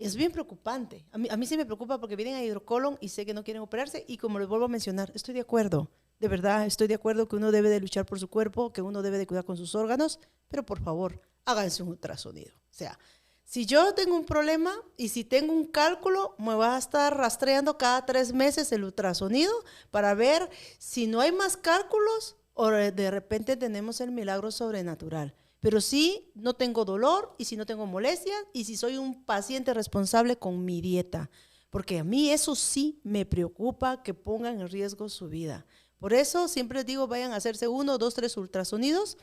Es bien preocupante. A mí sí me preocupa porque vienen a hidrocolon y sé que no quieren operarse y como les vuelvo a mencionar, estoy de acuerdo. De verdad, estoy de acuerdo que uno debe de luchar por su cuerpo, que uno debe de cuidar con sus órganos, pero por favor, háganse un ultrasonido. O sea, si yo tengo un problema y si tengo un cálculo, me va a estar rastreando cada 3 meses el ultrasonido para ver si no hay más cálculos o de repente tenemos el milagro sobrenatural. Pero sí, no tengo dolor y si no tengo molestias y si soy un paciente responsable con mi dieta. Porque a mí eso sí me preocupa que pongan en riesgo su vida. Por eso siempre les digo, vayan a hacerse 1, 2, 3 ultrasonidos.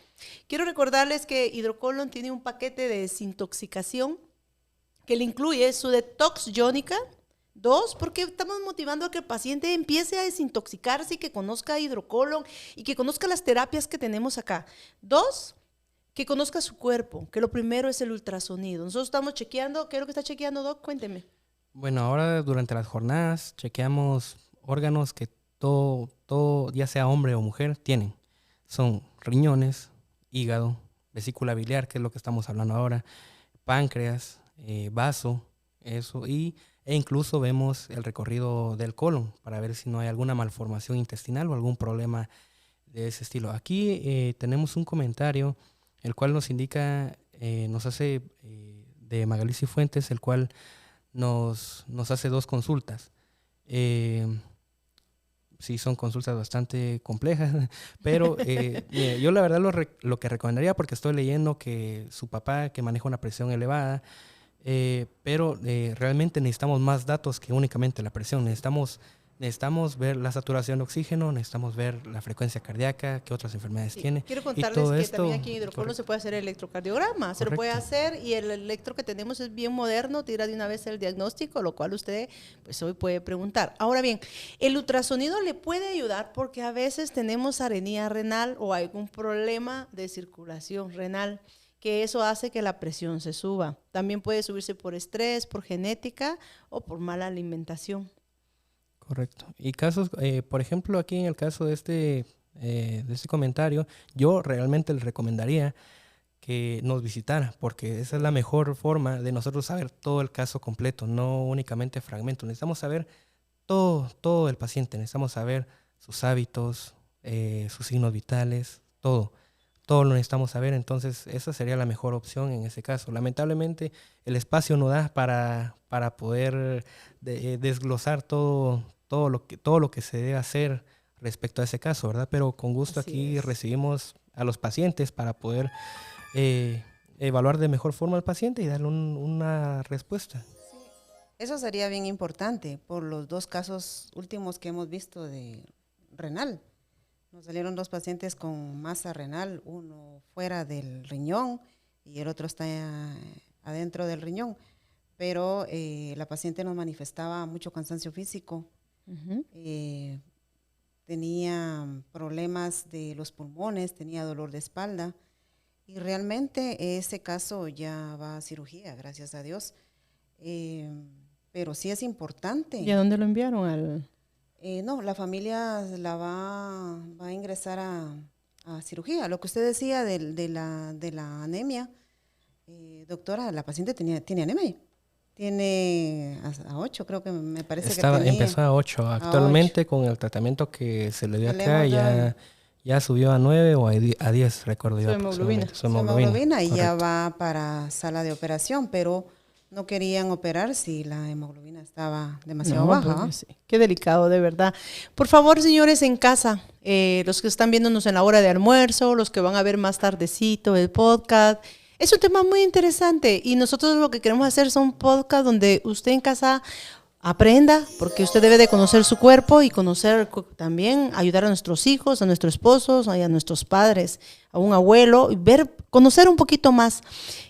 Quiero recordarles que Hidrocolon tiene un paquete de desintoxicación que le incluye su detox iónica. 2, porque estamos motivando a que el paciente empiece a desintoxicarse y que conozca Hidrocolon y que conozca las terapias que tenemos acá. 2, que conozca su cuerpo, que lo primero es el ultrasonido. Nosotros estamos chequeando, ¿qué es lo que está chequeando, Doc? Cuénteme. Bueno, ahora durante las jornadas chequeamos órganos que todo, ya sea hombre o mujer, tienen. Son riñones, hígado, vesícula biliar, que es lo que estamos hablando ahora, páncreas, vaso, eso, e incluso vemos el recorrido del colon para ver si no hay alguna malformación intestinal o algún problema de ese estilo. Aquí tenemos un comentario el cual nos indica, nos hace de Magalí Cifuentes, el cual nos hace 2 consultas. Sí, son consultas bastante complejas, pero mire, yo la verdad lo que recomendaría, porque estoy leyendo que su papá que maneja una presión elevada, pero realmente necesitamos más datos que únicamente la presión. Necesitamos ver la saturación de oxígeno, necesitamos ver la frecuencia cardíaca, qué otras enfermedades tiene. Quiero contarles que también aquí en Hidrocolon se puede hacer el electrocardiograma, se lo puede hacer y el electro que tenemos es bien moderno, tira de una vez el diagnóstico, lo cual usted pues hoy puede preguntar. Ahora bien, el ultrasonido le puede ayudar porque a veces tenemos arenía renal o algún problema de circulación renal, que eso hace que la presión se suba. También puede subirse por estrés, por genética o por mala alimentación. Correcto. Y casos, por ejemplo, aquí en el caso de este comentario, yo realmente le recomendaría que nos visitara, porque esa es la mejor forma de nosotros saber todo el caso completo, no únicamente fragmentos. Necesitamos saber todo el paciente, necesitamos saber sus hábitos, sus signos vitales, todo lo necesitamos saber. Entonces esa sería la mejor opción en ese caso. Lamentablemente el espacio no da para poder desglosar todo lo que se debe hacer respecto a ese caso, ¿verdad? Pero con gusto aquí recibimos a los pacientes para poder evaluar de mejor forma al paciente y darle una respuesta. Sí. Eso sería bien importante por los 2 casos últimos que hemos visto de renal. Nos salieron 2 pacientes con masa renal, uno fuera del riñón y el otro está adentro del riñón. Pero la paciente nos manifestaba mucho cansancio físico. Uh-huh. Tenía problemas de los pulmones, tenía dolor de espalda y realmente ese caso ya va a cirugía, gracias a Dios. Pero sí es importante. ¿Y a dónde lo enviaron? No, la familia la va a ingresar a cirugía. Lo que usted decía de la anemia, doctora, la paciente tiene anemia. Tiene a 8, creo que me parece que tenía. Empezó a 8. Actualmente 8. Con el tratamiento que se le dio acá ya subió a 9 o a 10, recuerdo yo. Su hemoglobina. Y ya va para sala de operación, pero no querían operar si la hemoglobina estaba demasiado baja. Pues, sí. Qué delicado, de verdad. Por favor, señores, en casa, los que están viéndonos en la hora de almuerzo, los que van a ver más tardecito el podcast, es un tema muy interesante y nosotros lo que queremos hacer son podcasts donde usted en casa aprenda, porque usted debe de conocer su cuerpo y conocer también, ayudar a nuestros hijos, a nuestros esposos, a nuestros padres, a un abuelo, y conocer un poquito más.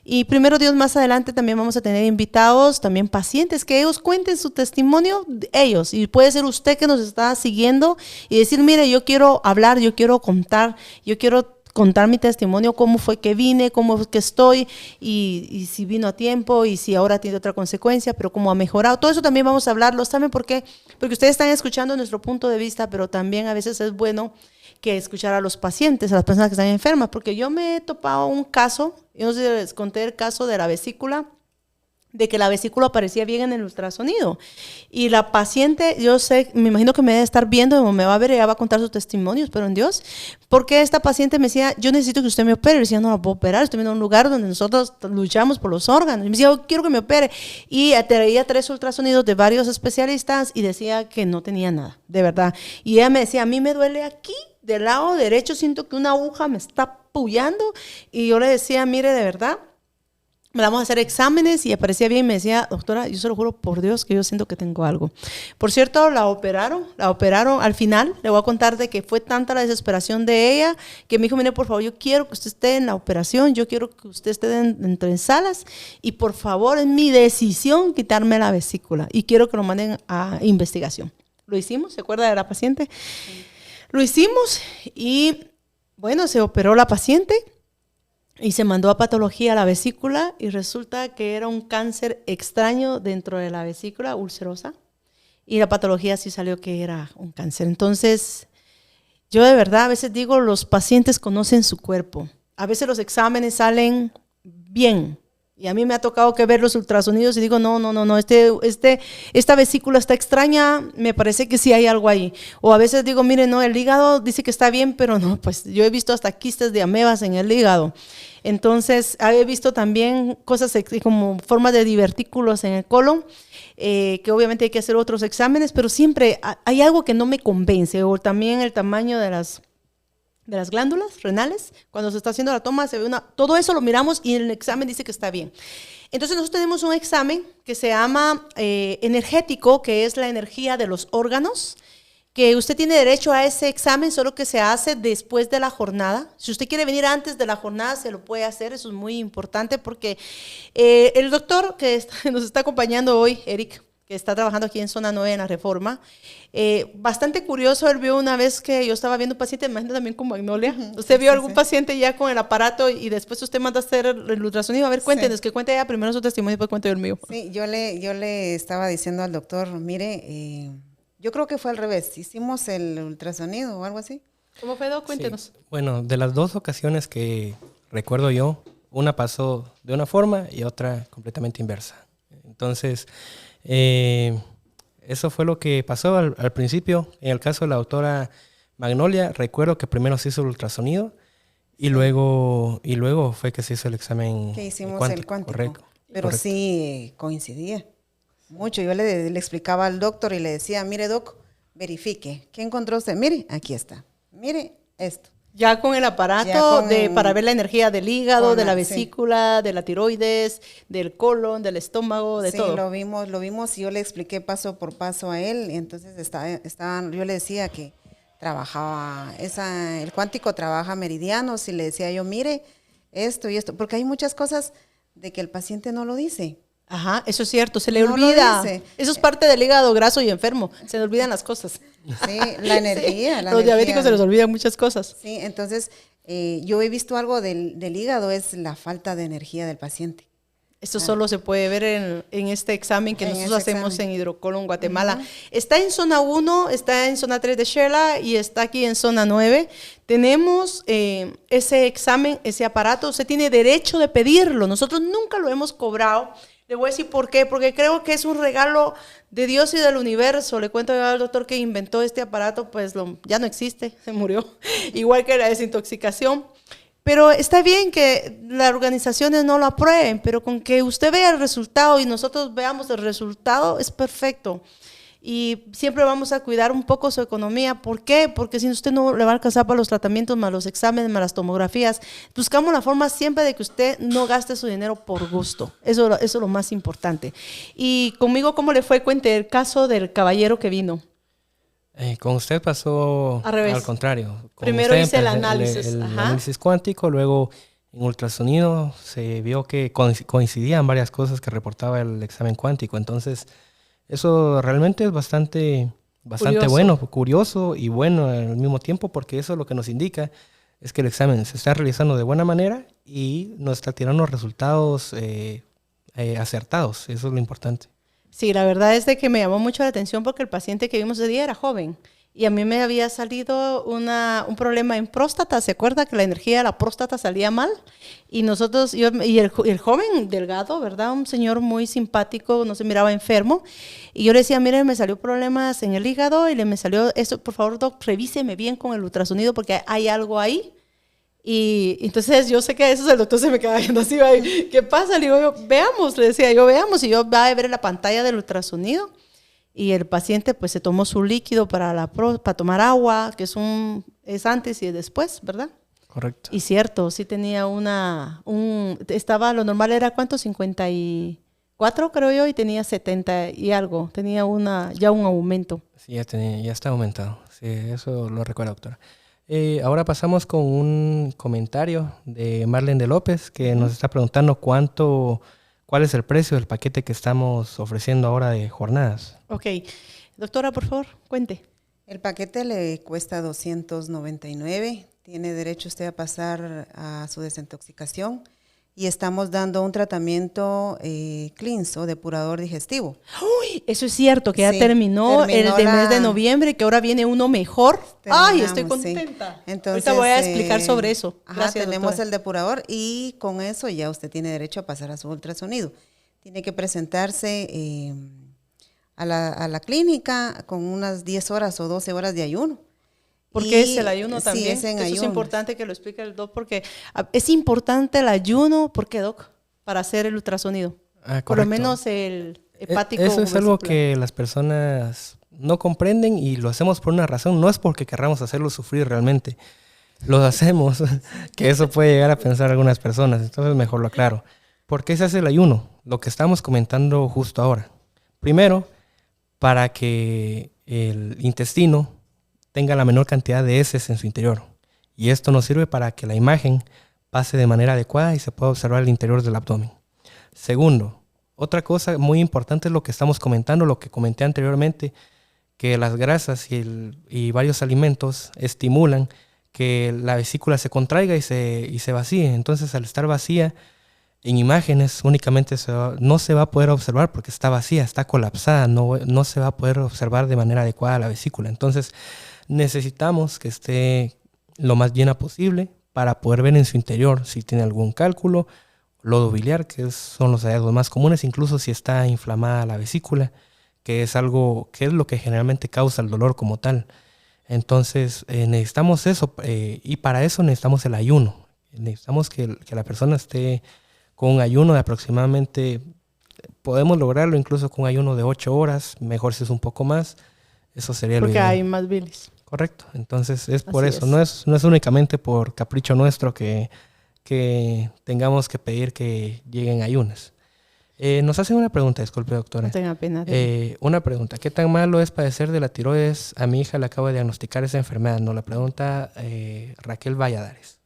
Y primero Dios, más adelante también vamos a tener invitados, también pacientes, que ellos cuenten su testimonio de ellos. Y puede ser usted que nos está siguiendo y decir, mire, yo quiero hablar, yo quiero contar, yo quiero contar mi testimonio, cómo fue que vine, cómo es que estoy y si vino a tiempo y si ahora tiene otra consecuencia, pero cómo ha mejorado. Todo eso también vamos a hablarlo. ¿Saben por qué? Porque ustedes están escuchando nuestro punto de vista, pero también a veces es bueno que escuchar a los pacientes, a las personas que están enfermas, porque yo me he topado un caso, yo les conté el caso de la vesícula de que la vesícula aparecía bien en el ultrasonido. Y la paciente, yo sé, me imagino que me debe estar viendo o me va a ver y ella va a contar sus testimonios, pero en Dios, porque esta paciente me decía, yo necesito que usted me opere. Y decía, no la puedo operar, estoy en un lugar donde nosotros luchamos por los órganos. Y me decía, yo quiero que me opere. Y traía 3 ultrasonidos de varios especialistas y decía que no tenía nada, de verdad. Y ella me decía, a mí me duele aquí, del lado derecho, siento que una aguja me está pullando. Y yo le decía, mire, de verdad, me vamos a hacer exámenes y aparecía bien y me decía, doctora, yo se lo juro por Dios que yo siento que tengo algo. Por cierto, la operaron al final. Le voy a contar de que fue tanta la desesperación de ella que me dijo, mire, por favor, yo quiero que usted esté en la operación, yo quiero que usted esté dentro en salas y por favor, es mi decisión quitarme la vesícula y quiero que lo manden a investigación. Lo hicimos, ¿se acuerda de la paciente? Sí. Lo hicimos y bueno, se operó la paciente. Y se mandó a patología a la vesícula y resulta que era un cáncer extraño dentro de la vesícula ulcerosa. Y la patología sí salió que era un cáncer. Entonces, yo de verdad a veces digo, los pacientes conocen su cuerpo. A veces los exámenes salen bien. Y a mí me ha tocado que ver los ultrasonidos y digo, no, esta vesícula está extraña, me parece que sí hay algo ahí. O a veces digo, mire, no, el hígado dice que está bien, pero no, pues yo he visto hasta quistes de amebas en el hígado. Entonces, he visto también cosas como formas de divertículos en el colon, que obviamente hay que hacer otros exámenes, pero siempre hay algo que no me convence, o también el tamaño de las glándulas renales. Cuando se está haciendo la toma, se ve todo eso lo miramos y el examen dice que está bien. Entonces, nosotros tenemos un examen que se llama energético, que es la energía de los órganos, que usted tiene derecho a ese examen, solo que se hace después de la jornada. Si usted quiere venir antes de la jornada, se lo puede hacer. Eso es muy importante porque el doctor que nos está acompañando hoy, Eric, que está trabajando aquí en Zona 9 en la Reforma, bastante curioso, él vio una vez que yo estaba viendo un paciente, imagínate también con Magnolia. ¿Usted vio algún paciente ya con el aparato y después usted manda a hacer el ultrasonido? A ver, cuéntenos, que cuente ella primero su testimonio y después cuente yo el mío. Sí, yo le estaba diciendo al doctor, mire, yo creo que fue al revés, hicimos el ultrasonido o algo así. ¿Cómo fue, Doc? Cuéntenos. Sí. Bueno, de las 2 ocasiones que recuerdo yo, una pasó de una forma y otra completamente inversa. Entonces, eso fue lo que pasó al principio. En el caso de la doctora Magnolia, recuerdo que primero se hizo el ultrasonido y luego fue que se hizo el examen que hicimos el cuántico. Correcto. Pero sí coincidía mucho. Yo le explicaba al doctor y le decía, mire, doc, verifique. ¿Qué encontró usted? Mire, aquí está. Mire esto. Ya con el aparato para ver la energía del hígado, de la vesícula, de la tiroides, del colon, del estómago, de todo. Sí, lo vimos y yo le expliqué paso por paso a él. Y entonces yo le decía que trabajaba, el cuántico trabaja meridianos y le decía yo, mire, esto y esto. Porque hay muchas cosas de que el paciente no lo dice. Ajá, eso es cierto, se le olvida. Eso es parte del hígado graso y enfermo, se le olvidan las cosas. Sí, la energía. Los diabéticos se les olvidan muchas cosas. Sí, entonces yo he visto algo del hígado, es la falta de energía del paciente. Esto solo se puede ver en este examen que nosotros hacemos en Hidrocolon, Guatemala. Está en zona 1, está en zona 3 de Sherla y está aquí en zona 9. Tenemos ese examen, ese aparato, usted tiene derecho de pedirlo. Nosotros nunca lo hemos cobrado. Le voy a decir por qué, porque creo que es un regalo de Dios y del universo. Le cuento al doctor que inventó este aparato, pues ya no existe, se murió, igual que la desintoxicación. Pero está bien que las organizaciones no lo aprueben, pero con que usted vea el resultado y nosotros veamos el resultado, es perfecto. Y siempre vamos a cuidar un poco su economía. ¿Por qué? Porque si usted no le va a alcanzar para los tratamientos, más los exámenes, más las tomografías, buscamos la forma siempre de que usted no gaste su dinero por gusto. Eso es lo más importante. Y conmigo, ¿cómo le fue? Cuente el caso del caballero que vino. Con usted pasó al contrario. Primero hice el análisis. El análisis cuántico, luego en ultrasonido se vio que coincidían varias cosas que reportaba el examen cuántico. Entonces, eso realmente es bastante curioso. Bueno, curioso y bueno al mismo tiempo, porque eso lo que nos indica es que el examen se está realizando de buena manera y nos está tirando resultados acertados. Eso es lo importante. Sí, la verdad es de que me llamó mucho la atención porque el paciente que vimos ese día era joven y a mí me había salido un problema en próstata. ¿Se acuerda que la energía de la próstata salía mal? Y nosotros, el joven delgado, ¿verdad? Un señor muy simpático, no se miraba enfermo. Y yo le decía, mire, me salió problemas en el hígado y me salió esto, por favor, doc, revíseme bien con el ultrasonido porque hay algo ahí. Y entonces yo sé que a eso el doctor se me queda viendo así, ¿qué pasa? Le digo yo, veamos, le decía yo, veamos. Y yo va a ver la pantalla del ultrasonido. Y el paciente pues se tomó su líquido para tomar agua, que es antes y después, ¿verdad? Correcto. Y cierto, sí tenía lo normal era ¿cuánto? 54 creo yo, y tenía 70 y algo, tenía ya un aumento. Sí, ya está aumentado, sí, eso lo recuerda, doctora. Ahora pasamos con un comentario de Marlene de López, que nos está preguntando cuál es el precio del paquete que estamos ofreciendo ahora de jornadas. Ok. Doctora, por favor, cuente. El paquete le cuesta $299. Tiene derecho usted a pasar a su desintoxicación. Y estamos dando un tratamiento cleanse o depurador digestivo. Uy, eso es cierto, que ya Sí, terminó el mes de noviembre, que ahora viene uno mejor. Ay, estoy contenta. Sí. Entonces, ahorita voy a explicar sobre eso. Gracias, tenemos doctora. el depurador y con eso ya usted tiene derecho a pasar a su ultrasonido. Tiene que presentarse a la clínica con unas 10 horas o 12 horas de ayuno. Porque es el ayuno también. Sí, es en Eso ayuno. es importante que lo explique el doc, porque es importante el ayuno. ¿Por qué, doc? Para hacer el ultrasonido. Por lo menos el hepático. Eso es algo que las personas no comprenden y lo hacemos por una razón. No es porque querramos hacerlo sufrir realmente. Lo hacemos, que eso puede llegar a pensar algunas personas. Entonces mejor lo aclaro. ¿Por qué se hace el ayuno? Lo que estamos comentando justo ahora. Primero, para que el intestino tenga la menor cantidad de heces en su interior. Y esto nos sirve para que la imagen pase de manera adecuada y se pueda observar el interior del abdomen. Segundo, otra cosa muy importante es lo que estamos comentando, lo que comenté anteriormente, que las grasas y varios alimentos estimulan que la vesícula se contraiga y se vacíe. Entonces, al estar vacía, en imágenes únicamente no se va a poder observar porque está vacía, está colapsada, no se va a poder observar de manera adecuada la vesícula. Entonces, necesitamos que esté lo más llena posible para poder ver en su interior si tiene algún cálculo, lodo biliar, que son los hallazgos más comunes, incluso si está inflamada la vesícula, que es lo que generalmente causa el dolor como tal. Entonces necesitamos eso y para eso necesitamos el ayuno. Necesitamos que la persona esté con un ayuno de aproximadamente, podemos lograrlo incluso con un ayuno de 8 horas, mejor si es un poco más, eso sería lo ideal. Porque hay más bilis. Correcto, entonces es por Así eso, es. no es únicamente por capricho nuestro que tengamos que pedir que lleguen ayunas. Nos hacen una pregunta, disculpe doctora. No tenga pena. Una pregunta, ¿qué tan malo es padecer de la tiroides? A mi hija le acabo de diagnosticar esa enfermedad, nos la pregunta Raquel Valladares.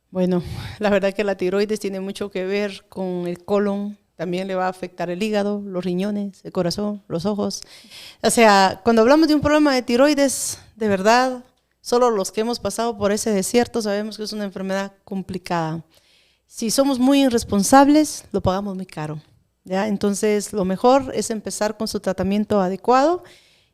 Bueno, la verdad que la tiroides tiene mucho que ver con el colon, también le va a afectar el hígado, los riñones, el corazón, los ojos. O sea, cuando hablamos de un problema de tiroides, de verdad, solo los que hemos pasado por ese desierto sabemos que es una enfermedad complicada. Si somos muy irresponsables, lo pagamos muy caro, ¿ya? Entonces, lo mejor es empezar con su tratamiento adecuado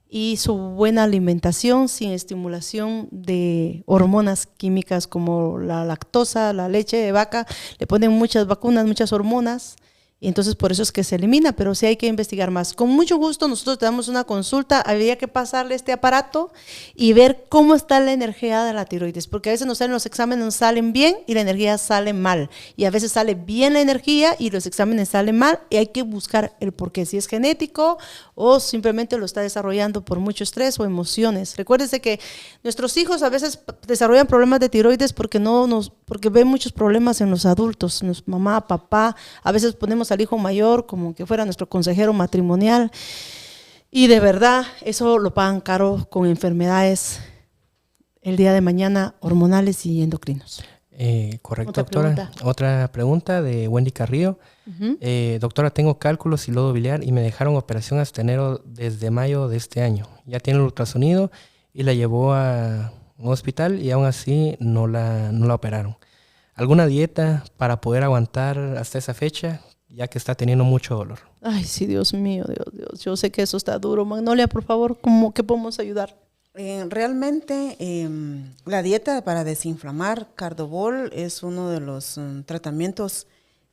y su buena alimentación sin estimulación de hormonas químicas como la lactosa, la leche de vaca. Le ponen muchas vacunas, muchas hormonas. Y entonces por eso es que se elimina, pero sí hay que investigar más. Con mucho gusto nosotros te damos una consulta, habría que pasarle este aparato y ver cómo está la energía de la tiroides, porque a veces los exámenes nos salen bien y la energía sale mal, y a veces sale bien la energía y los exámenes salen mal, y hay que buscar el porqué, si es genético o simplemente lo está desarrollando por mucho estrés o emociones. Recuérdese que nuestros hijos a veces desarrollan problemas de tiroides porque ven muchos problemas en los adultos, mamá, papá, a veces ponemos al hijo mayor como que fuera nuestro consejero matrimonial y de verdad eso lo pagan caro con enfermedades el día de mañana hormonales y endocrinos. Correcto, Otra doctora. pregunta. Otra pregunta de Wendy Carrillo. Doctora, tengo cálculos y lodo biliar y me dejaron operación hasta enero desde mayo de este año. Ya tiene el ultrasonido y la llevó a un hospital y aún así no la operaron. ¿Alguna dieta para poder aguantar hasta esa fecha, ya que está teniendo mucho dolor? Ay, sí, Dios mío, Dios. Yo sé que eso está duro. Magnolia, por favor, ¿qué podemos ayudar? Realmente la dieta para desinflamar, Cardobol, es uno de los tratamientos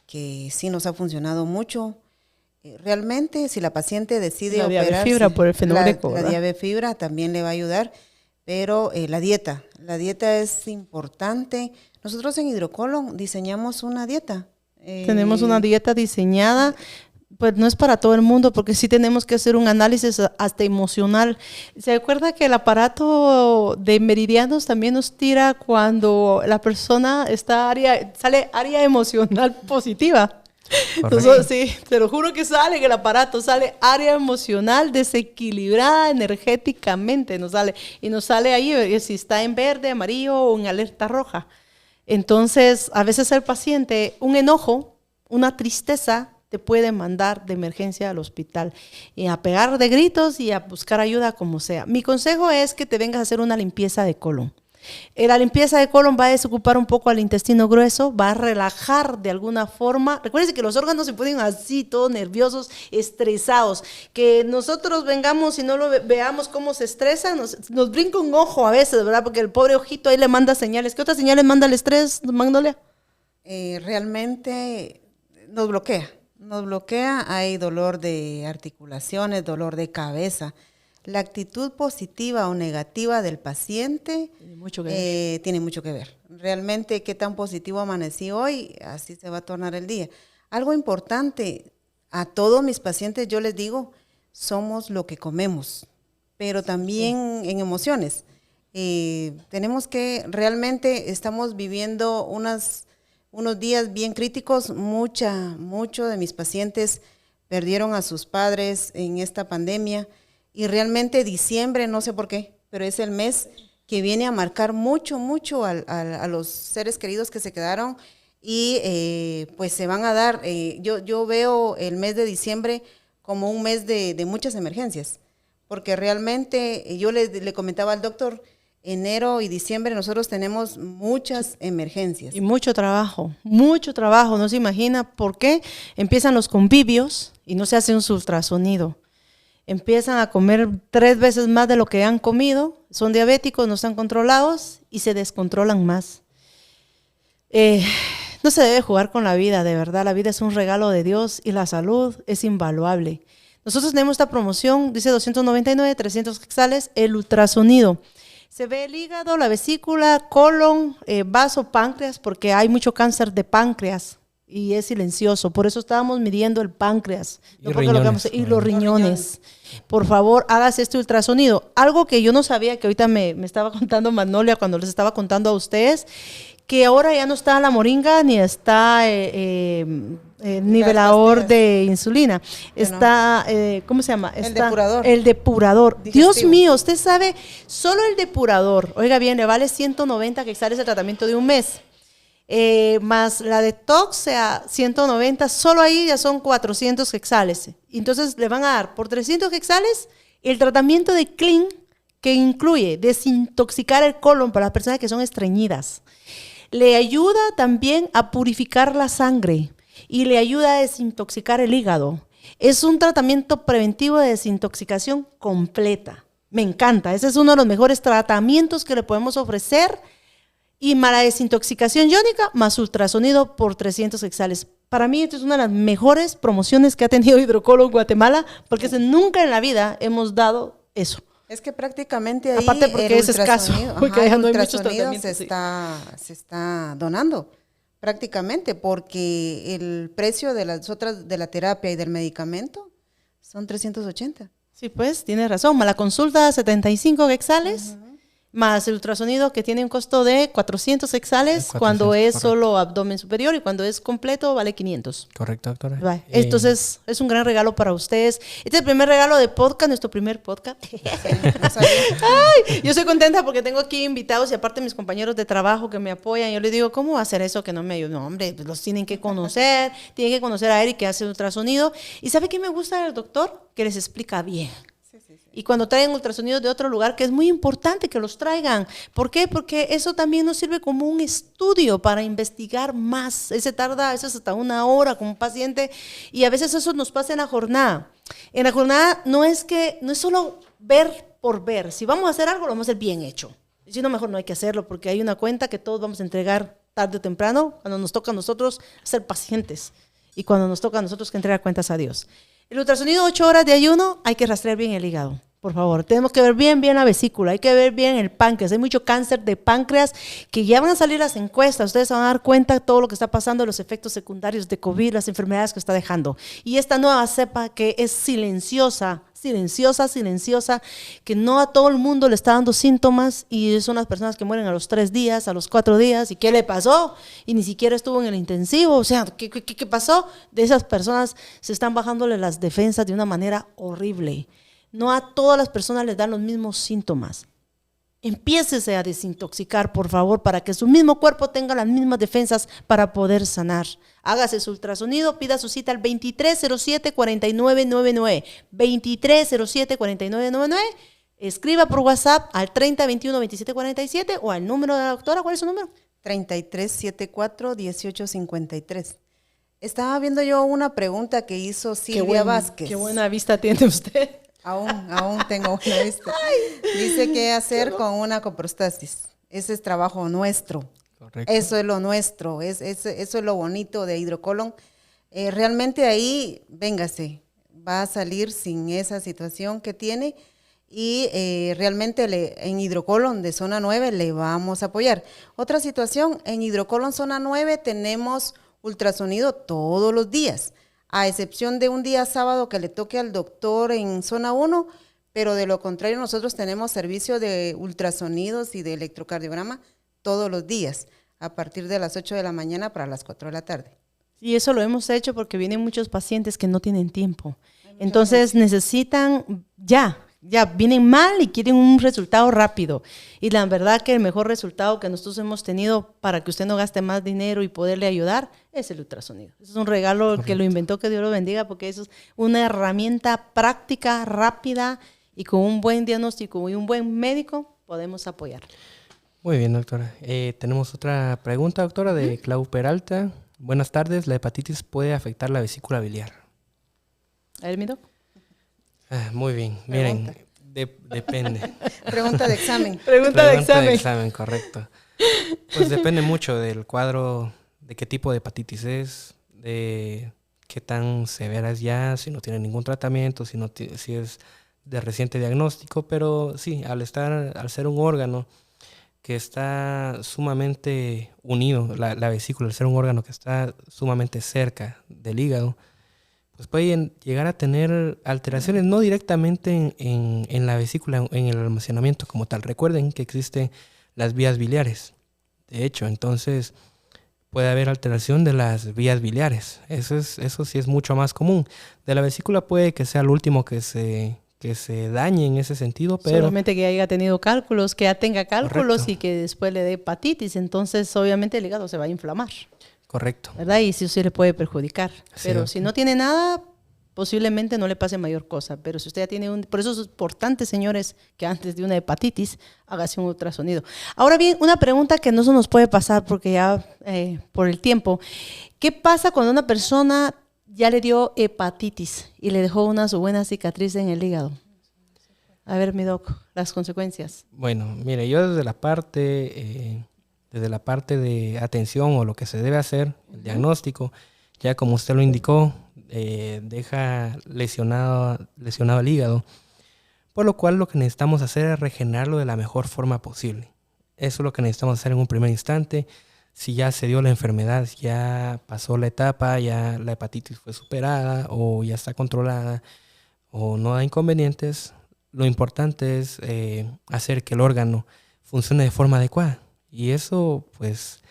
que sí nos ha funcionado mucho. Realmente, si la paciente decide la operarse, diabefibra por el fenogreco, la diabefibra también le va a ayudar, pero la dieta es importante. Nosotros en Hidrocolon diseñamos una dieta. Tenemos una dieta diseñada. Pues no es para todo el mundo, porque sí tenemos que hacer un análisis hasta emocional. ¿Se acuerda que el aparato de meridianos también nos tira cuando la persona sale área emocional positiva? Entonces, sí, te lo juro que sale en el aparato, sale área emocional desequilibrada energéticamente, nos sale ahí si está en verde, amarillo o en alerta roja. Entonces, a veces el paciente, un enojo, una tristeza, te puede mandar de emergencia al hospital y a pegar de gritos y a buscar ayuda como sea. Mi consejo es que te vengas a hacer una limpieza de colon. La limpieza de colon va a desocupar un poco al intestino grueso, va a relajar de alguna forma. Recuérdense que los órganos se ponen así, todos nerviosos, estresados. Que nosotros vengamos y no lo veamos cómo se estresa, nos brinca un ojo a veces, ¿verdad? Porque el pobre ojito ahí le manda señales. ¿Qué otras señales manda el estrés, Magnolia? Realmente nos bloquea, hay dolor de articulaciones, dolor de cabeza. La actitud positiva o negativa del paciente tiene mucho que ver. Realmente, qué tan positivo amanecí hoy, así se va a tornar el día. Algo importante, a todos mis pacientes yo les digo, somos lo que comemos, pero también en emociones. Tenemos que, realmente estamos viviendo unos días bien críticos. Muchos de mis pacientes perdieron a sus padres en esta pandemia. Y realmente diciembre, no sé por qué, pero es el mes que viene a marcar mucho a los seres queridos que se quedaron y pues se van a dar. Yo veo el mes de diciembre como un mes de muchas emergencias, porque realmente yo le comentaba al doctor, enero y diciembre nosotros tenemos muchas emergencias. Y mucho trabajo, no se imagina por qué empiezan los convivios y no se hace un ultrasonido. Empiezan a comer 3 veces más de lo que han comido, son diabéticos, no están controlados y se descontrolan más. No se debe jugar con la vida, de verdad, la vida es un regalo de Dios y la salud es invaluable. Nosotros tenemos esta promoción, dice 299, 300 quetzales, el ultrasonido. Se ve el hígado, la vesícula, colon, vaso, páncreas, porque hay mucho cáncer de páncreas. Y es silencioso, por eso estábamos midiendo el páncreas y los riñones. Por favor, hágase este ultrasonido. Algo que yo no sabía, que ahorita me estaba contando Magnolia cuando les estaba contando a ustedes, que ahora ya no está la moringa ni está nivelador de insulina. Está, ¿cómo se llama? El depurador. El depurador. Digestivo. Dios mío, usted sabe, solo el depurador, oiga bien, le vale 190 quetzales el tratamiento de un mes. Más la detox, sea 190, solo ahí ya son 400 quetzales. Entonces le van a dar por 300 quetzales el tratamiento de Clean, que incluye desintoxicar el colon para las personas que son estreñidas. Le ayuda también a purificar la sangre y le ayuda a desintoxicar el hígado. Es un tratamiento preventivo de desintoxicación completa. Me encanta, ese es uno de los mejores tratamientos que le podemos ofrecer. Y para desintoxicación iónica, más ultrasonido por 300 quetzales. Para mí, esto es una de las mejores promociones que ha tenido Hidrocolon Guatemala, porque nunca en la vida hemos dado eso. Es que prácticamente ahí aparte porque es escaso, porque el no hay muchos ultrasonido tratamientos. se está donando prácticamente, porque el precio de la terapia y del medicamento son 380. Sí, pues, tienes razón. La consulta 75 quetzales. Más el ultrasonido que tiene un costo de 400 quetzales cuando es solo abdomen superior y cuando es completo vale 500. Correcto, doctora. Entonces es un gran regalo para ustedes. Este es el primer regalo de podcast, nuestro primer podcast. Ay, yo estoy contenta porque tengo aquí invitados y aparte mis compañeros de trabajo que me apoyan. Yo les digo, ¿cómo va a hacer eso que no me ayuda? No, hombre, pues los tienen que conocer a Eric que hace ultrasonido. ¿Y sabe qué me gusta del doctor? Que les explica bien. Y cuando traen ultrasonidos de otro lugar, que es muy importante que los traigan. ¿Por qué? Porque eso también nos sirve como un estudio para investigar más. Ese tarda a veces hasta 1 hora con un paciente y a veces eso nos pasa en la jornada. En la jornada no es solo ver por ver. Si vamos a hacer algo, lo vamos a hacer bien hecho. Si no, mejor no hay que hacerlo, porque hay una cuenta que todos vamos a entregar tarde o temprano, cuando nos toca a nosotros ser pacientes y cuando nos toca a nosotros que entregar cuentas a Dios. El ultrasonido, 8 horas de ayuno, hay que rastrear bien el hígado. Por favor, tenemos que ver bien la vesícula, hay que ver bien el páncreas. Hay mucho cáncer de páncreas que ya van a salir las encuestas. Ustedes se van a dar cuenta de todo lo que está pasando, los efectos secundarios de COVID, las enfermedades que está dejando. Y esta nueva cepa que es silenciosa, que no a todo el mundo le está dando síntomas y son las personas que mueren a los 3 días, a los 4 días. ¿Y qué le pasó? Y ni siquiera estuvo en el intensivo. O sea, ¿qué pasó? De esas personas se están bajándole las defensas de una manera horrible. No a todas las personas les dan los mismos síntomas. Empiécese a desintoxicar, por favor, para que su mismo cuerpo tenga las mismas defensas para poder sanar. Hágase su ultrasonido, pida su cita al 2307-4999. 2307-4999. Escriba por WhatsApp al 3021-2747 o al número de la doctora. ¿Cuál es su número? 3374-1853. Estaba viendo yo una pregunta que hizo Silvia Vázquez. Qué buena vista tiene usted. Aún tengo una vista. Dice qué hacer con una coprostasis. Ese es trabajo nuestro. Correcto. Eso es lo nuestro. Eso es lo bonito de hidrocolon. Realmente ahí, véngase, va a salir sin esa situación que tiene y realmente en hidrocolon de zona 9 le vamos a apoyar. Otra situación, en hidrocolon zona 9 tenemos ultrasonido todos los días, a excepción de un día sábado que le toque al doctor en zona 1, pero de lo contrario nosotros tenemos servicio de ultrasonidos y de electrocardiograma todos los días, a partir de las 8 de la mañana para las 4 de la tarde. Y eso lo hemos hecho porque vienen muchos pacientes que no tienen tiempo. Entonces necesitan ya vienen mal y quieren un resultado rápido. Y la verdad que el mejor resultado que nosotros hemos tenido para que usted no gaste más dinero y poderle ayudar es el ultrasonido. Eso es un regalo. Correcto. Que lo inventó, que Dios lo bendiga, porque eso es una herramienta práctica, rápida y con un buen diagnóstico y un buen médico podemos apoyar. Muy bien, doctora. Tenemos otra pregunta, doctora, de Clau Peralta. Buenas tardes. ¿La hepatitis puede afectar la vesícula biliar? A ver, mi doc. Muy bien, miren, depende. Pregunta de examen. Pregunta de examen, correcto. Pues depende mucho del cuadro, de qué tipo de hepatitis es, de qué tan severa es ya, si no tiene ningún tratamiento, si es de reciente diagnóstico, pero sí, al ser un órgano que está sumamente unido, la vesícula, al ser un órgano que está sumamente cerca del hígado, pues pueden llegar a tener alteraciones no directamente en la vesícula, en el almacenamiento como tal. Recuerden que existen las vías biliares. De hecho, entonces puede haber alteración de las vías biliares. Eso sí es mucho más común. De la vesícula puede que sea lo último que se dañe en ese sentido, pero solamente que haya tenido cálculos, que ya tenga cálculos. Correcto. Y que después le dé hepatitis. Entonces, obviamente, el hígado se va a inflamar. Correcto. ¿Verdad? Y eso sí le puede perjudicar. Sí, pero doctor. Si no tiene nada, posiblemente no le pase mayor cosa. Pero si usted ya tiene por eso es importante, señores, que antes de una hepatitis hágase un ultrasonido. Ahora bien, una pregunta que no se nos puede pasar porque ya por el tiempo. ¿Qué pasa cuando una persona ya le dio hepatitis y le dejó una buena cicatriz en el hígado? A ver, mi doc, las consecuencias. Bueno, mire, yo desde la parte de atención o lo que se debe hacer, el diagnóstico, ya como usted lo indicó, deja lesionado el hígado, por lo cual lo que necesitamos hacer es regenerarlo de la mejor forma posible. Eso es lo que necesitamos hacer en un primer instante. Si ya se dio la enfermedad, ya pasó la etapa, ya la hepatitis fue superada o ya está controlada o no hay inconvenientes, lo importante es hacer que el órgano funcione de forma adecuada. Y eso, pues,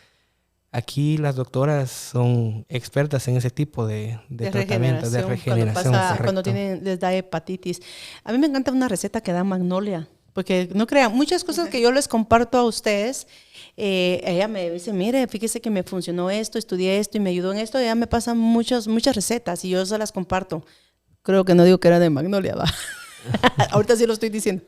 aquí las doctoras son expertas en ese tipo de tratamientos, de regeneración. Cuando les da hepatitis. A mí me encanta una receta que da Magnolia, porque no crean, muchas cosas que yo les comparto a ustedes, ella me dice, mire, fíjese que me funcionó esto, estudié esto y me ayudó en esto, ella me pasa muchas recetas y yo se las comparto. Creo que no digo que era de Magnolia, ¿va? Ahorita sí lo estoy diciendo.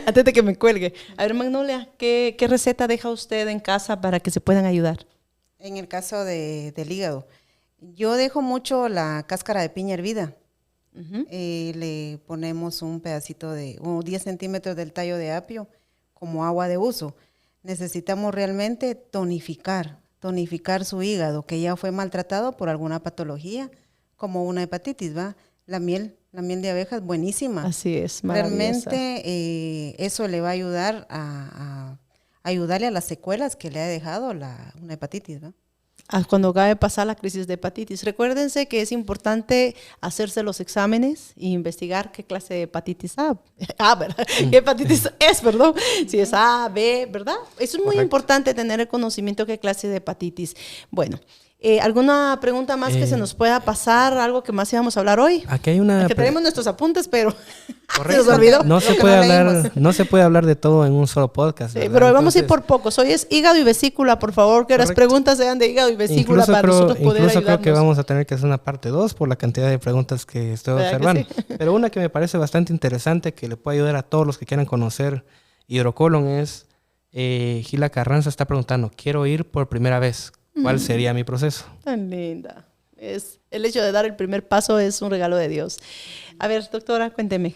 Antes de que me cuelgue. A ver, Magnolia, ¿qué receta deja usted en casa para que se puedan ayudar? En el caso del hígado, yo dejo mucho la cáscara de piña hervida. Le ponemos un pedacito de 10 centímetros del tallo de apio como agua de uso. Necesitamos realmente tonificar su hígado, que ya fue maltratado por alguna patología, como una hepatitis, ¿va? La miel de abeja es buenísima. Así es, maravillosa. Realmente eso le va a ayudar a ayudarle a las secuelas que le ha dejado una hepatitis, ¿no? Cuando acabe de pasar la crisis de hepatitis. Recuérdense que es importante hacerse los exámenes e investigar qué clase de hepatitis ¿verdad? ¿Qué hepatitis es, perdón? Si es A, B, ¿verdad? Eso es muy importante, tener el conocimiento de qué clase de hepatitis. Bueno, ¿alguna pregunta más que se nos pueda pasar? ¿Algo que más íbamos a hablar hoy? Aquí hay una... Que tenemos nuestros apuntes, pero correcto. se nos olvidó. No se puede hablar de todo en un solo podcast. Pero vamos a ir por pocos. Hoy es hígado y vesícula, por favor, que correcto. Las preguntas sean de hígado y vesícula nosotros poder incluso ayudarnos. Creo que vamos a tener que hacer una parte 2 por la cantidad de preguntas que estoy observando. Sí? Pero una que me parece bastante interesante, que le puede ayudar a todos los que quieran conocer hidrocolon es, Gila Carranza está preguntando, quiero ir por primera vez. ¿Cuál sería mi proceso? Tan linda. El hecho de dar el primer paso es un regalo de Dios. A ver, doctora, cuénteme.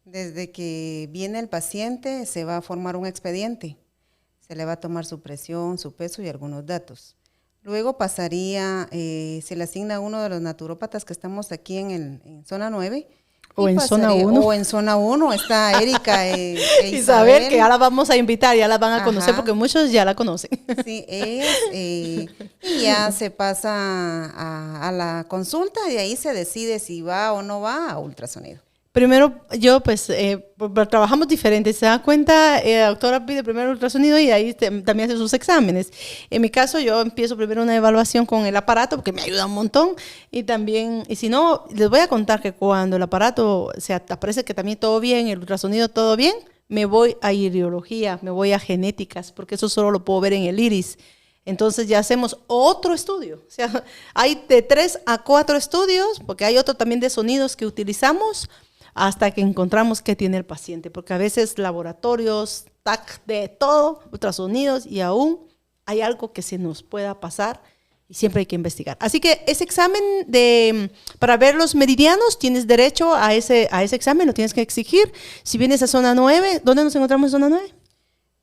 Desde que viene el paciente se va a formar un expediente. Se le va a tomar su presión, su peso y algunos datos. Luego pasaría, se le asigna a uno de los naturópatas que estamos aquí en zona 9. O en zona 1. O en zona 1 está Erika Isabel, que ya la vamos a invitar, ya la van a conocer porque muchos ya la conocen. Sí, y ya se pasa a la consulta y ahí se decide si va o no va a ultrasonido. Primero, yo trabajamos diferente. Se da cuenta, la doctora pide primero el ultrasonido y ahí también hace sus exámenes. En mi caso, yo empiezo primero una evaluación con el aparato porque me ayuda un montón. Y también, y si no, les voy a contar que cuando el aparato aparece que también todo bien, el ultrasonido todo bien, me voy a iriología, me voy a genéticas, porque eso solo lo puedo ver en el iris. Entonces ya hacemos otro estudio. O sea, hay de 3 a 4 estudios, porque hay otro también de sonidos que utilizamos, hasta que encontramos qué tiene el paciente, porque a veces laboratorios, TAC, de todo, ultrasonidos, y aún hay algo que se nos pueda pasar y siempre hay que investigar. Así que ese examen para ver los meridianos, tienes derecho a ese examen, lo tienes que exigir. Si vienes a zona 9, ¿dónde nos encontramos en zona 9?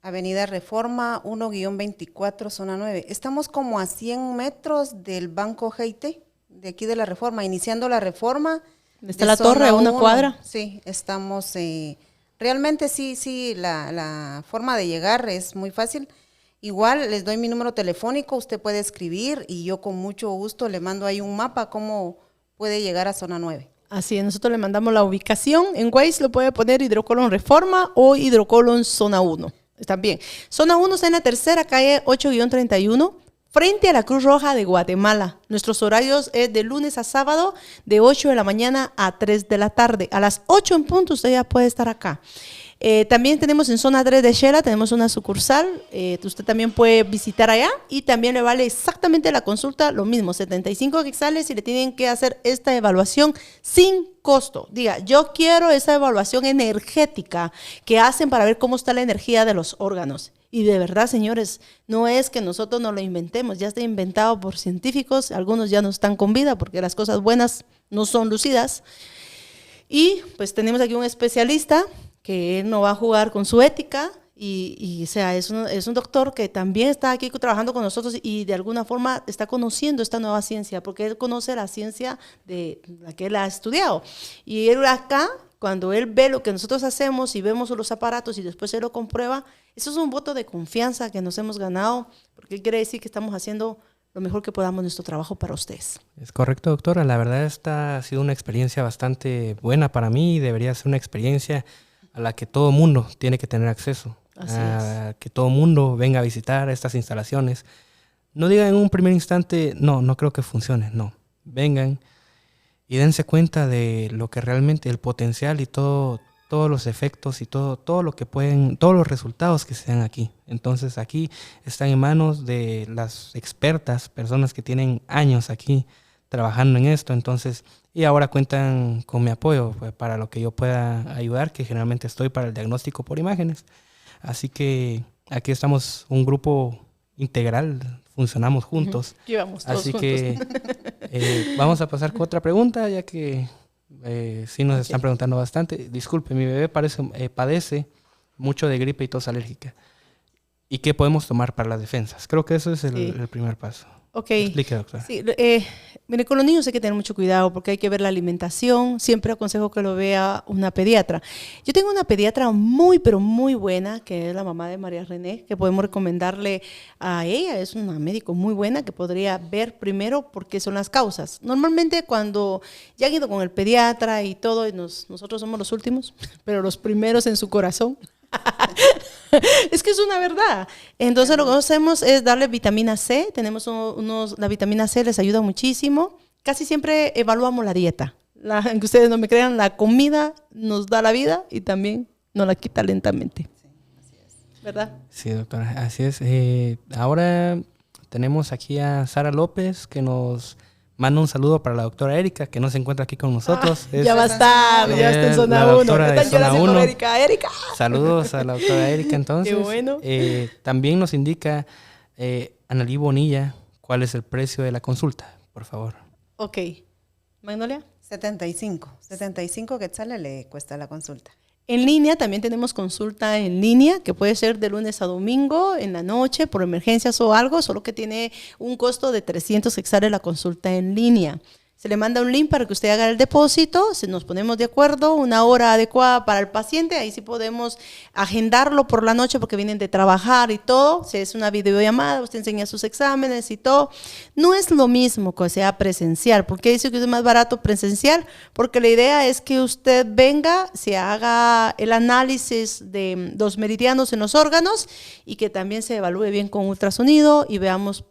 Avenida Reforma 1-24, zona 9. Estamos como a 100 metros del Banco GIT, de aquí de la Reforma, iniciando la Reforma. ¿Está la torre a una cuadra? Sí, estamos, realmente sí, la forma de llegar es muy fácil. Igual les doy mi número telefónico, usted puede escribir y yo con mucho gusto le mando ahí un mapa cómo puede llegar a zona 9. Así es, nosotros le mandamos la ubicación, en Waze lo puede poner hidrocolon Reforma o hidrocolon zona 1, también. Zona 1 está en la tercera calle 8-31. Frente a la Cruz Roja de Guatemala. Nuestros horarios es de lunes a sábado, de 8 de la mañana a 3 de la tarde. A las 8 en punto usted ya puede estar acá. También tenemos en zona 3 de Shela, tenemos una sucursal. Usted también puede visitar allá y también le vale exactamente la consulta lo mismo, 75 quetzales y le tienen que hacer esta evaluación sin costo. Diga, yo quiero esa evaluación energética que hacen para ver cómo está la energía de los órganos. Y de verdad, señores, no es que nosotros no lo inventemos, ya está inventado por científicos, algunos ya no están con vida porque las cosas buenas no son lucidas. Y pues tenemos aquí un especialista que él no va a jugar con su ética y o sea, es un doctor que también está aquí trabajando con nosotros y de alguna forma está conociendo esta nueva ciencia, porque él conoce la ciencia de la que él ha estudiado. Y él acá, cuando él ve lo que nosotros hacemos y vemos los aparatos y después él lo comprueba, eso es un voto de confianza que nos hemos ganado, porque quiere decir que estamos haciendo lo mejor que podamos nuestro trabajo para ustedes. Es correcto, doctora. La verdad esta ha sido una experiencia bastante buena para mí y debería ser una experiencia a la que todo mundo tiene que tener acceso. Que todo mundo venga a visitar estas instalaciones. No digan en un primer instante, no creo que funcione. No, vengan y dense cuenta de lo que realmente, el potencial y todos los efectos y todo lo que pueden, todos los resultados que se dan aquí. Entonces aquí están en manos de las expertas, personas que tienen años aquí trabajando en esto. Entonces, y ahora cuentan con mi apoyo pues, para lo que yo pueda ayudar, que generalmente estoy para el diagnóstico por imágenes. Así que aquí estamos un grupo integral, funcionamos juntos. Llevamos todos así juntos. que vamos a pasar con otra pregunta, ya que Sí nos están preguntando bastante. Disculpe, mi bebé padece mucho de gripe y tos alérgica. ¿Y qué podemos tomar para las defensas? Creo que eso es el primer paso. Ok. Explique, doctora. Sí, mire, con los niños hay que tener mucho cuidado porque hay que ver la alimentación. Siempre aconsejo que lo vea una pediatra. Yo tengo una pediatra muy, pero muy buena, que es la mamá de María René, que podemos recomendarle a ella. Es una médico muy buena que podría ver primero por qué son las causas. Normalmente cuando ya han ido con el pediatra y todo, nosotros somos los últimos, pero los primeros en su corazón. Es que es una verdad. Entonces lo que hacemos es darle vitamina C. Tenemos la vitamina C les ayuda muchísimo. Casi siempre evaluamos la dieta. Aunque ustedes no me crean, la comida nos da la vida y también nos la quita lentamente. Sí, así es. ¿Verdad? Sí, doctora, así es. Ahora tenemos aquí a Sara López, que nos manda un saludo para la doctora Erika, que no se encuentra aquí con nosotros. Ya va a estar, ya está en zona 1. Están llorando por Erika. Saludos a la doctora Erika, entonces. Qué bueno. También nos indica Analí Bonilla cuál es el precio de la consulta, por favor. Ok. Magnolia. 75 quetzales le cuesta la consulta. En línea, también tenemos consulta en línea, que puede ser de lunes a domingo, en la noche, por emergencias o algo, solo que tiene un costo de 300 quetzales la consulta en línea. Se le manda un link para que usted haga el depósito, si nos ponemos de acuerdo, una hora adecuada para el paciente, ahí sí podemos agendarlo por la noche porque vienen de trabajar y todo, si es una videollamada, usted enseña sus exámenes y todo. No es lo mismo que sea presencial. ¿Por qué dice que es más barato presencial? Porque la idea es que usted venga, se haga el análisis de los meridianos en los órganos y que también se evalúe bien con ultrasonido y veamos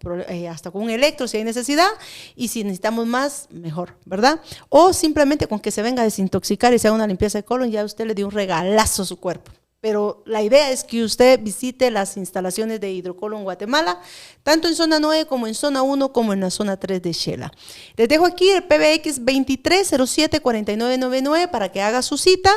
hasta con un electro si hay necesidad y si necesitamos más, mejor, ¿verdad? O simplemente con que se venga a desintoxicar y se haga una limpieza de colon, ya usted le dio un regalazo a su cuerpo. Pero la idea es que usted visite las instalaciones de Hidrocolon Guatemala, tanto en zona 9 como en zona 1 como en la zona 3 de Xela. Les dejo aquí el PBX 2307-4999 para que haga su cita.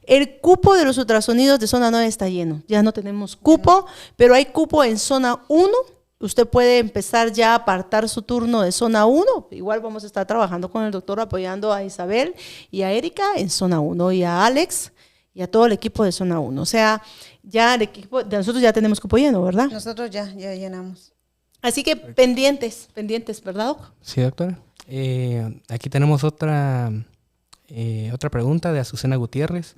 El cupo de los ultrasonidos de zona 9 está lleno. Ya no tenemos cupo, pero hay cupo en zona 1. Usted puede empezar ya a apartar su turno de zona 1. Igual vamos a estar trabajando con el doctor apoyando a Isabel y a Erika en zona 1 y a Alex y a todo el equipo de zona 1. O sea, ya el equipo de nosotros ya tenemos cupo lleno, ¿verdad? Nosotros ya llenamos. Así que pendientes, ¿verdad, Doc? Sí, doctora. Aquí tenemos otra pregunta de Azucena Gutiérrez.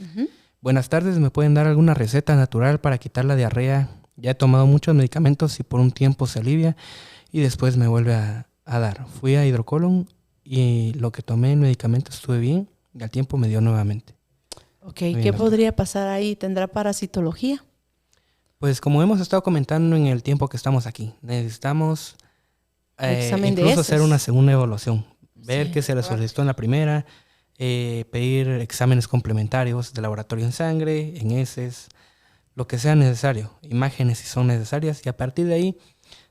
Buenas tardes, ¿me pueden dar alguna receta natural para quitar la diarrea? Ya he tomado muchos medicamentos y por un tiempo se alivia y después me vuelve a dar. Fui a Hidrocolon y lo que tomé en medicamentos estuve bien y al tiempo me dio nuevamente. Ok, ¿qué podría pasar ahí? ¿Tendrá parasitología? Pues como hemos estado comentando en el tiempo que estamos aquí, necesitamos incluso hacer una segunda evaluación, ver qué se le solicitó en la primera, pedir exámenes complementarios de laboratorio en sangre, en heces, lo que sea necesario, imágenes si son necesarias, y a partir de ahí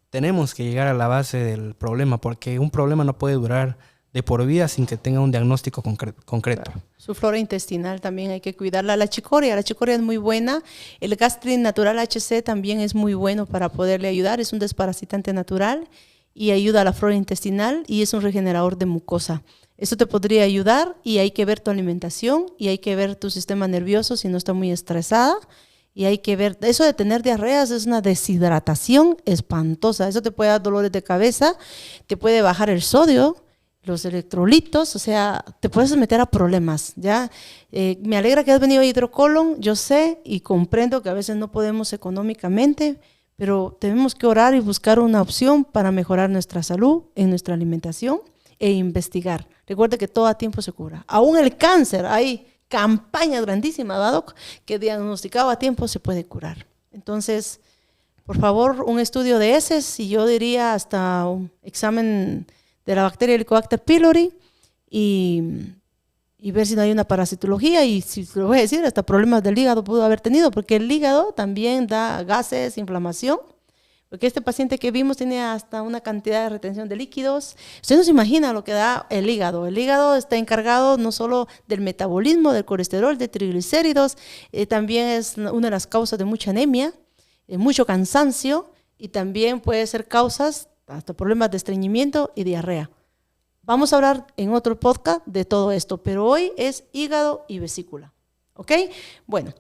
tenemos que llegar a la base del problema, porque un problema no puede durar de por vida sin que tenga un diagnóstico concreto. Claro. Su flora intestinal también hay que cuidarla. La chicoria es muy buena. El Gastrin Natural HC también es muy bueno para poderle ayudar. Es un desparasitante natural y ayuda a la flora intestinal y es un regenerador de mucosa. Eso te podría ayudar y hay que ver tu alimentación y hay que ver tu sistema nervioso si no está muy estresada. Y hay que ver, eso de tener diarreas es una deshidratación espantosa. Eso te puede dar dolores de cabeza, te puede bajar el sodio, los electrolitos, o sea, te puedes meter a problemas, ¿ya? Me alegra que has venido a Hidrocolon, yo sé y comprendo que a veces no podemos económicamente, pero tenemos que orar y buscar una opción para mejorar nuestra salud en nuestra alimentación e investigar. Recuerda que todo a tiempo se cura. Aún el cáncer, hay campaña grandísima, ¿verdad, Doc? Que diagnosticado a tiempo se puede curar. Entonces, por favor, un estudio de heces y yo diría hasta un examen de la bacteria Helicobacter pylori y ver si no hay una parasitología y si lo voy a decir, hasta problemas del hígado pudo haber tenido, porque el hígado también da gases, inflamación. Porque este paciente que vimos tiene hasta una cantidad de retención de líquidos. Usted no se imagina lo que da el hígado. El hígado está encargado no solo del metabolismo, del colesterol, de triglicéridos, también es una de las causas de mucha anemia, mucho cansancio y también puede ser causas hasta problemas de estreñimiento y diarrea. Vamos a hablar en otro podcast de todo esto, pero hoy es hígado y vesícula. ¿Ok? Bueno,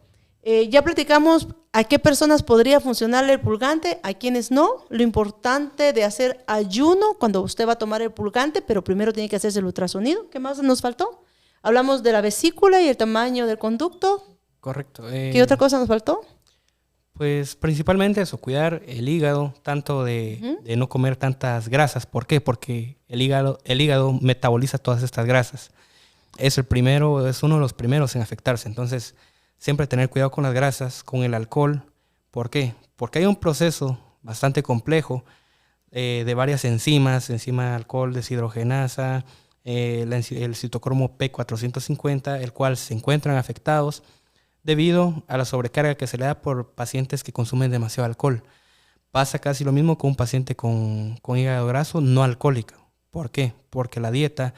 ya platicamos a qué personas podría funcionar el purgante, a quienes no. Lo importante de hacer ayuno cuando usted va a tomar el purgante, pero primero tiene que hacerse el ultrasonido. ¿Qué más nos faltó? Hablamos de la vesícula y el tamaño del conducto. Correcto. ¿Qué otra cosa nos faltó? Pues principalmente eso, cuidar el hígado, tanto de no comer tantas grasas. ¿Por qué? Porque el hígado metaboliza todas estas grasas. Es uno de los primeros en afectarse. Entonces, siempre tener cuidado con las grasas, con el alcohol. ¿Por qué? Porque hay un proceso bastante complejo de varias enzimas, enzima alcohol deshidrogenasa, el citocromo P450, el cual se encuentran afectados debido a la sobrecarga que se le da por pacientes que consumen demasiado alcohol. Pasa casi lo mismo con un paciente con hígado graso no alcohólico. ¿Por qué? Porque la dieta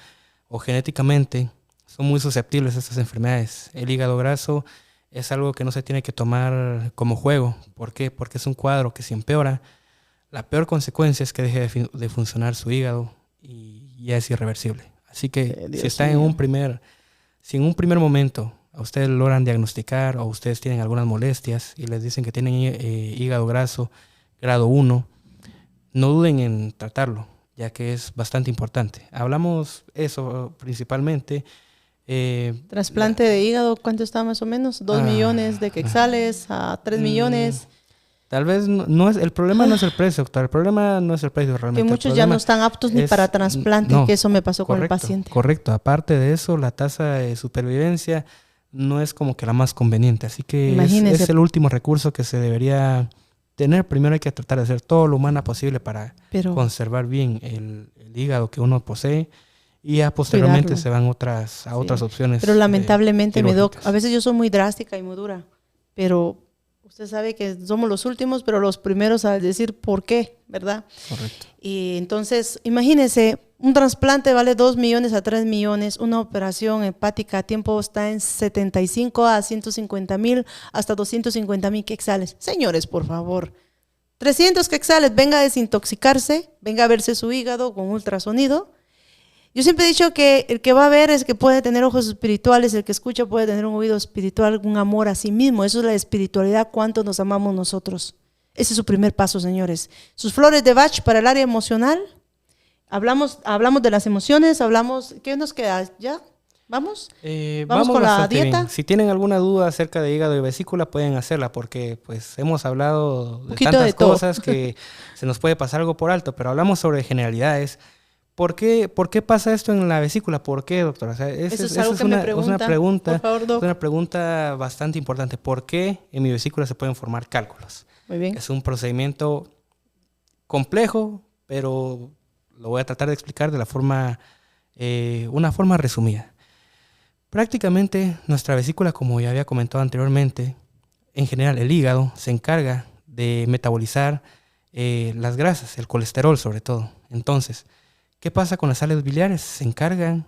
o genéticamente son muy susceptibles a estas enfermedades. El hígado graso es algo que no se tiene que tomar como juego. ¿Por qué? Porque es un cuadro que si empeora, la peor consecuencia es que deje de funcionar su hígado y ya es irreversible. Así que si está en un primer momento a ustedes logran diagnosticar o ustedes tienen algunas molestias y les dicen que tienen hígado graso grado 1, no duden en tratarlo, ya que es bastante importante. Hablamos eso principalmente. Trasplante de hígado, ¿cuánto está más o menos? 2 millones de quetzales a 3 millones. Tal vez no es el problema, no es el precio, doctor. El problema no es el precio realmente. Que muchos ya no están aptos ni para trasplante, que eso me pasó con el paciente. Correcto. Aparte de eso, la tasa de supervivencia no es como que la más conveniente. Así que es el último recurso que se debería tener. Primero hay que tratar de hacer todo lo humano posible para conservar bien el hígado que uno posee. Y ya posteriormente se van a otras opciones. Pero lamentablemente, a veces yo soy muy drástica y muy dura. Pero usted sabe que somos los últimos, pero los primeros a decir por qué, ¿verdad? Correcto. Y entonces, imagínese, un trasplante vale 2 millones a 3 millones. Una operación hepática a tiempo está en 75 a 150,000 hasta 250,000 quetzales. Señores, por favor. 300 quetzales, venga a desintoxicarse, venga a verse su hígado con ultrasonido. Yo siempre he dicho que el que va a ver es que puede tener ojos espirituales, el que escucha puede tener un oído espiritual, un amor a sí mismo. Eso es la espiritualidad, cuánto nos amamos nosotros. Ese es su primer paso, señores. Sus flores de Bach para el área emocional. Hablamos de las emociones, ¿qué nos queda? ¿Ya? ¿Vamos? ¿Vamos con la dieta? Bien. Si tienen alguna duda acerca de hígado y vesícula, pueden hacerla, porque pues hemos hablado de tantas cosas que se nos puede pasar algo por alto, pero hablamos sobre generalidades. ¿Por qué pasa esto en la vesícula? ¿Por qué, doctora? O sea, eso es algo que me pregunta. Por favor, doc. Es una pregunta bastante importante. ¿Por qué en mi vesícula se pueden formar cálculos? Muy bien. Es un procedimiento complejo, pero lo voy a tratar de explicar de una forma resumida. Prácticamente nuestra vesícula, como ya había comentado anteriormente, en general el hígado se encarga de metabolizar las grasas, el colesterol sobre todo. Entonces, ¿qué pasa con las sales biliares? Se encargan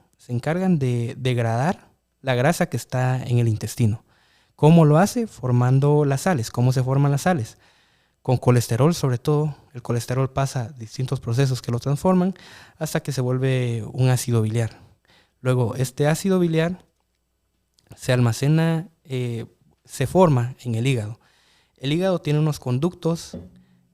de degradar la grasa que está en el intestino. ¿Cómo lo hace? Formando las sales. ¿Cómo se forman las sales? Con colesterol sobre todo. El colesterol pasa distintos procesos que lo transforman hasta que se vuelve un ácido biliar. Luego, este ácido biliar se almacena, se forma en el hígado. El hígado tiene unos conductos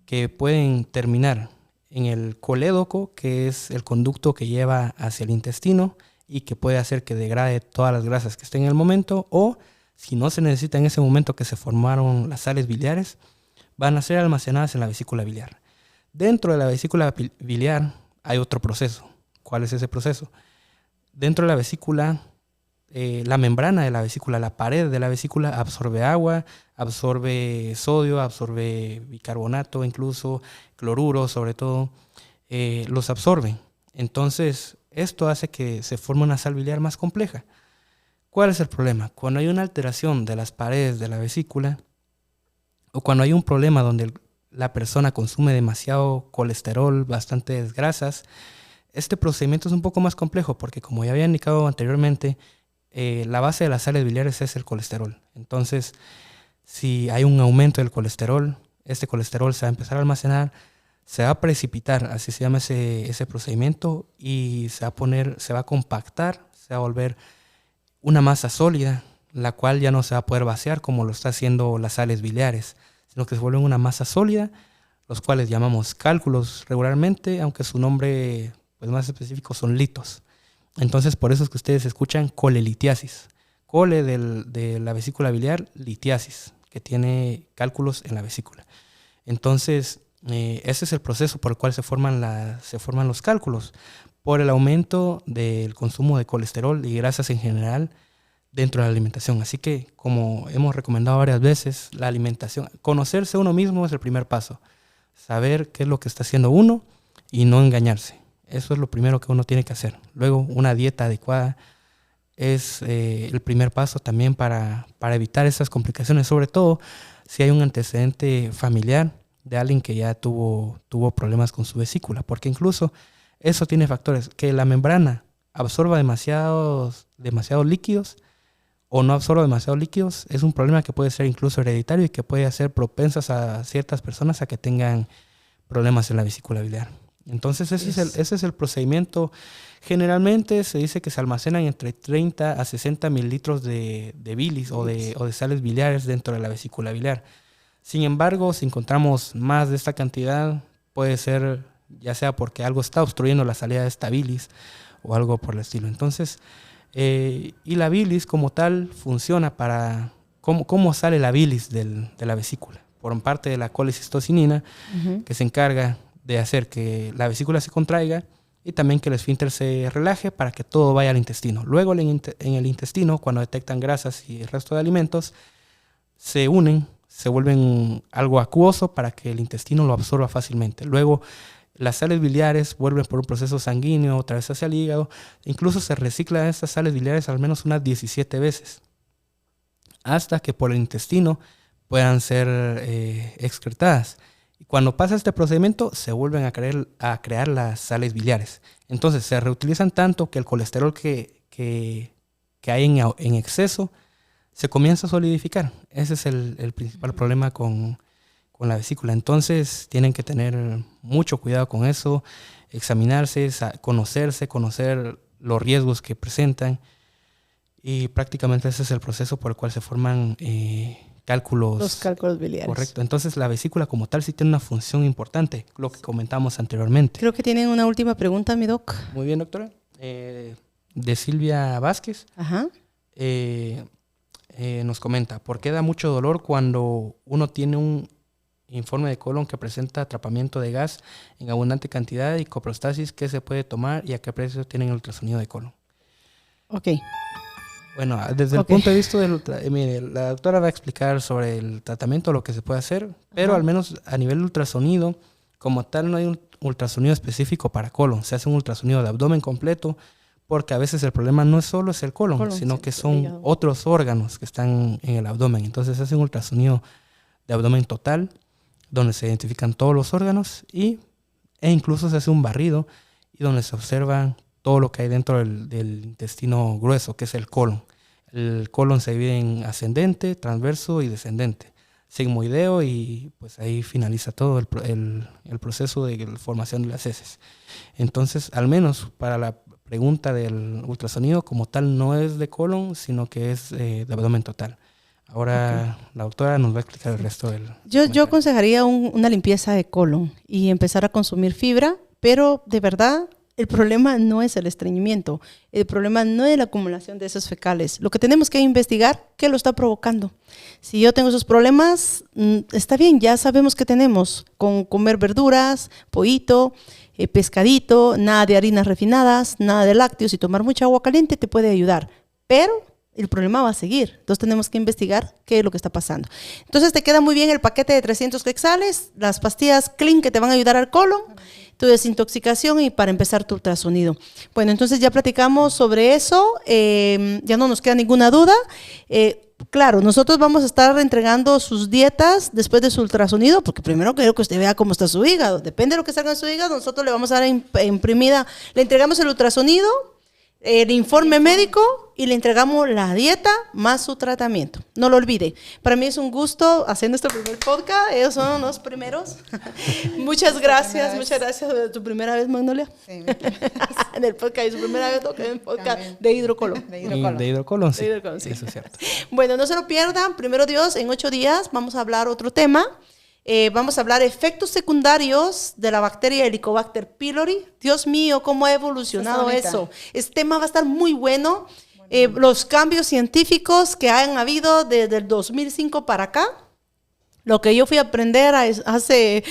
que pueden terminar en el colédoco, que es el conducto que lleva hacia el intestino y que puede hacer que degrade todas las grasas que estén en el momento, o si no se necesita en ese momento que se formaron las sales biliares, van a ser almacenadas en la vesícula biliar. Dentro de la vesícula biliar hay otro proceso. ¿Cuál es ese proceso? Dentro de la vesícula, la membrana de la vesícula, la pared de la vesícula absorbe agua, absorbe sodio, absorbe bicarbonato, incluso cloruro sobre todo, los absorbe. Entonces, esto hace que se forme una sal biliar más compleja. ¿Cuál es el problema? Cuando hay una alteración de las paredes de la vesícula o cuando hay un problema donde la persona consume demasiado colesterol, bastantes grasas, este procedimiento es un poco más complejo porque, como ya había indicado anteriormente, la base de las sales biliares es el colesterol. Entonces, si hay un aumento del colesterol, este colesterol se va a empezar a almacenar, se va a precipitar, así se llama ese procedimiento, y se va a compactar, se va a volver una masa sólida, la cual ya no se va a poder vaciar como lo está haciendo las sales biliares, sino que se vuelve una masa sólida, los cuales llamamos cálculos regularmente, aunque su nombre pues, más específico son litos. Entonces, por eso es que ustedes escuchan colelitiasis. Cole de la vesícula biliar, litiasis, que tiene cálculos en la vesícula. Entonces, ese es el proceso por el cual se forman los cálculos, por el aumento del consumo de colesterol y grasas en general dentro de la alimentación. Así que, como hemos recomendado varias veces, la alimentación, conocerse uno mismo es el primer paso. Saber qué es lo que está haciendo uno y no engañarse. Eso es lo primero que uno tiene que hacer. Luego, una dieta adecuada es el primer paso también para evitar esas complicaciones, sobre todo si hay un antecedente familiar de alguien que ya tuvo problemas con su vesícula, porque incluso eso tiene factores, que la membrana absorba demasiados líquidos o no absorba demasiados líquidos, es un problema que puede ser incluso hereditario y que puede hacer propensas a ciertas personas a que tengan problemas en la vesícula biliar. Entonces ese es el procedimiento. Generalmente se dice que se almacenan entre 30 a 60 mililitros de bilis o de sales biliares dentro de la vesícula biliar. Sin embargo, si encontramos más de esta cantidad, puede ser ya sea porque algo está obstruyendo la salida de esta bilis o algo por el estilo. Entonces, y la bilis como tal funciona para... ¿Cómo sale la bilis de la vesícula? Por parte de la colecistocinina, que se encarga de hacer que la vesícula se contraiga y también que el esfínter se relaje para que todo vaya al intestino. Luego en el intestino, cuando detectan grasas y el resto de alimentos, se unen, se vuelven algo acuoso para que el intestino lo absorba fácilmente. Luego las sales biliares vuelven por un proceso sanguíneo otra vez hacia el hígado. Incluso se reciclan estas sales biliares al menos unas 17 veces hasta que por el intestino puedan ser excretadas. Y cuando pasa este procedimiento, se vuelven a crear las sales biliares. Entonces, se reutilizan tanto que el colesterol que hay en exceso se comienza a solidificar. Ese es el principal problema con la vesícula. Entonces, tienen que tener mucho cuidado con eso, examinarse, conocer los riesgos que presentan. Y prácticamente ese es el proceso por el cual se forman cálculos. Los cálculos biliares. Correcto. Entonces la vesícula como tal sí tiene una función importante, lo que comentamos anteriormente. Creo que tienen una última pregunta, mi doc. Muy bien, doctora. De Silvia Vázquez. Ajá. Nos comenta, ¿por qué da mucho dolor cuando uno tiene un informe de colon que presenta atrapamiento de gas en abundante cantidad y coprostasis? ¿Qué se puede tomar y a qué precio tienen el ultrasonido de colon? Ok. Bueno, desde el punto de vista mire, la doctora va a explicar sobre el tratamiento, lo que se puede hacer, pero al menos a nivel ultrasonido, como tal, no hay un ultrasonido específico para colon. Se hace un ultrasonido de abdomen completo, porque a veces el problema no solo es el colon, sino que son otros órganos que están en el abdomen. Entonces se hace un ultrasonido de abdomen total, donde se identifican todos los órganos e incluso se hace un barrido y donde se observan todo lo que hay dentro del intestino grueso, que es el colon. El colon se divide en ascendente, transverso y descendente, sigmoideo, y pues ahí finaliza todo el proceso de formación de las heces. Entonces, al menos para la pregunta del ultrasonido, como tal no es de colon, sino que es de abdomen total. Ahora la doctora nos va a explicar el resto del... Yo aconsejaría una limpieza de colon y empezar a consumir fibra, pero de verdad... El problema no es el estreñimiento, el problema no es la acumulación de heces fecales. Lo que tenemos que investigar, ¿qué lo está provocando? Si yo tengo esos problemas, está bien, ya sabemos qué tenemos. Con comer verduras, pollito, pescadito, nada de harinas refinadas, nada de lácteos y tomar mucha agua caliente te puede ayudar. Pero el problema va a seguir. Entonces tenemos que investigar qué es lo que está pasando. Entonces te queda muy bien el paquete de 300 quetzales, las pastillas Clean que te van a ayudar al colon, tu desintoxicación y para empezar tu ultrasonido. Bueno, entonces ya platicamos sobre eso, ya no nos queda ninguna duda. Claro, nosotros vamos a estar entregando sus dietas después de su ultrasonido, porque primero quiero que usted vea cómo está su hígado. Depende de lo que salga en su hígado, nosotros le vamos a dar imprimida, le entregamos el ultrasonido, el informe médico y le entregamos la dieta más su tratamiento. No lo olvide. Para mí es un gusto hacer nuestro primer podcast. Ellos son los primeros. Muchas gracias. Muchas gracias. ¿Tu primera vez, Magnolia? Sí. En el podcast. Su primera vez en el podcast También. de hidrocolon. De Y hidrocolon. de hidrocolon, sí. De hidrocolon, sí. Eso es cierto. Bueno, no se lo pierdan. Primero Dios, en 8 días vamos a hablar otro tema. Vamos a hablar efectos secundarios de la bacteria Helicobacter pylori. Dios mío, cómo ha evolucionado Está eso. Este tema va a estar muy bueno. Los cambios científicos que han habido desde el 2005 para acá. Lo que yo fui a aprender hace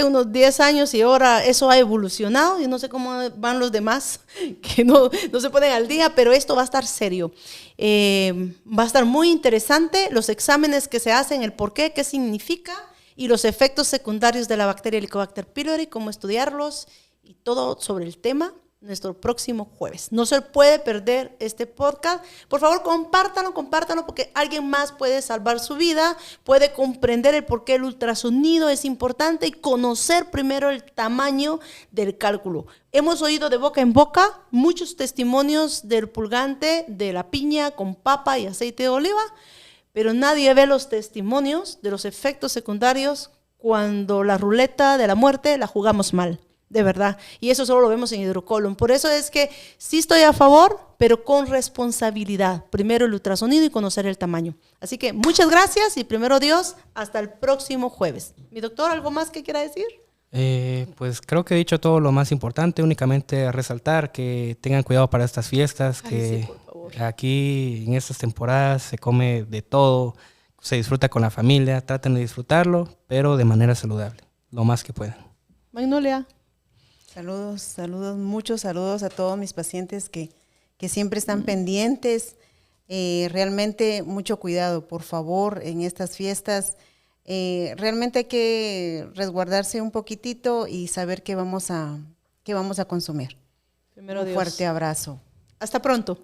unos 10 años y ahora eso ha evolucionado. Y no sé cómo van los demás que no se ponen al día, pero esto va a estar serio. Va a estar muy interesante los exámenes que se hacen, el por qué significa y los efectos secundarios de la bacteria Helicobacter pylori, cómo estudiarlos y todo sobre el tema nuestro próximo jueves. No se puede perder este podcast. Por favor, compártanlo porque alguien más puede salvar su vida, puede comprender el por qué el ultrasonido es importante y conocer primero el tamaño del cálculo. Hemos oído de boca en boca muchos testimonios del purgante de la piña con papa y aceite de oliva, pero nadie ve los testimonios de los efectos secundarios cuando la ruleta de la muerte la jugamos mal. De verdad. Y eso solo lo vemos en hidrocolon. Por eso es que sí estoy a favor, pero con responsabilidad. Primero el ultrasonido y conocer el tamaño. Así que muchas gracias y primero Dios, hasta el próximo jueves. Mi doctor, ¿algo más que quiera decir? Pues creo que he dicho todo lo más importante. Únicamente resaltar que tengan cuidado para estas fiestas, que sí, por favor. aquí en estas temporadas se come de todo, se disfruta con la familia. Traten de disfrutarlo, pero de manera saludable, lo más que puedan. Magnolia. Saludos, muchos saludos a todos mis pacientes que siempre están pendientes. Realmente mucho cuidado, por favor, en estas fiestas. Realmente hay que resguardarse un poquitito y saber qué vamos a consumir. Primero Un Dios. fuerte abrazo. Hasta pronto.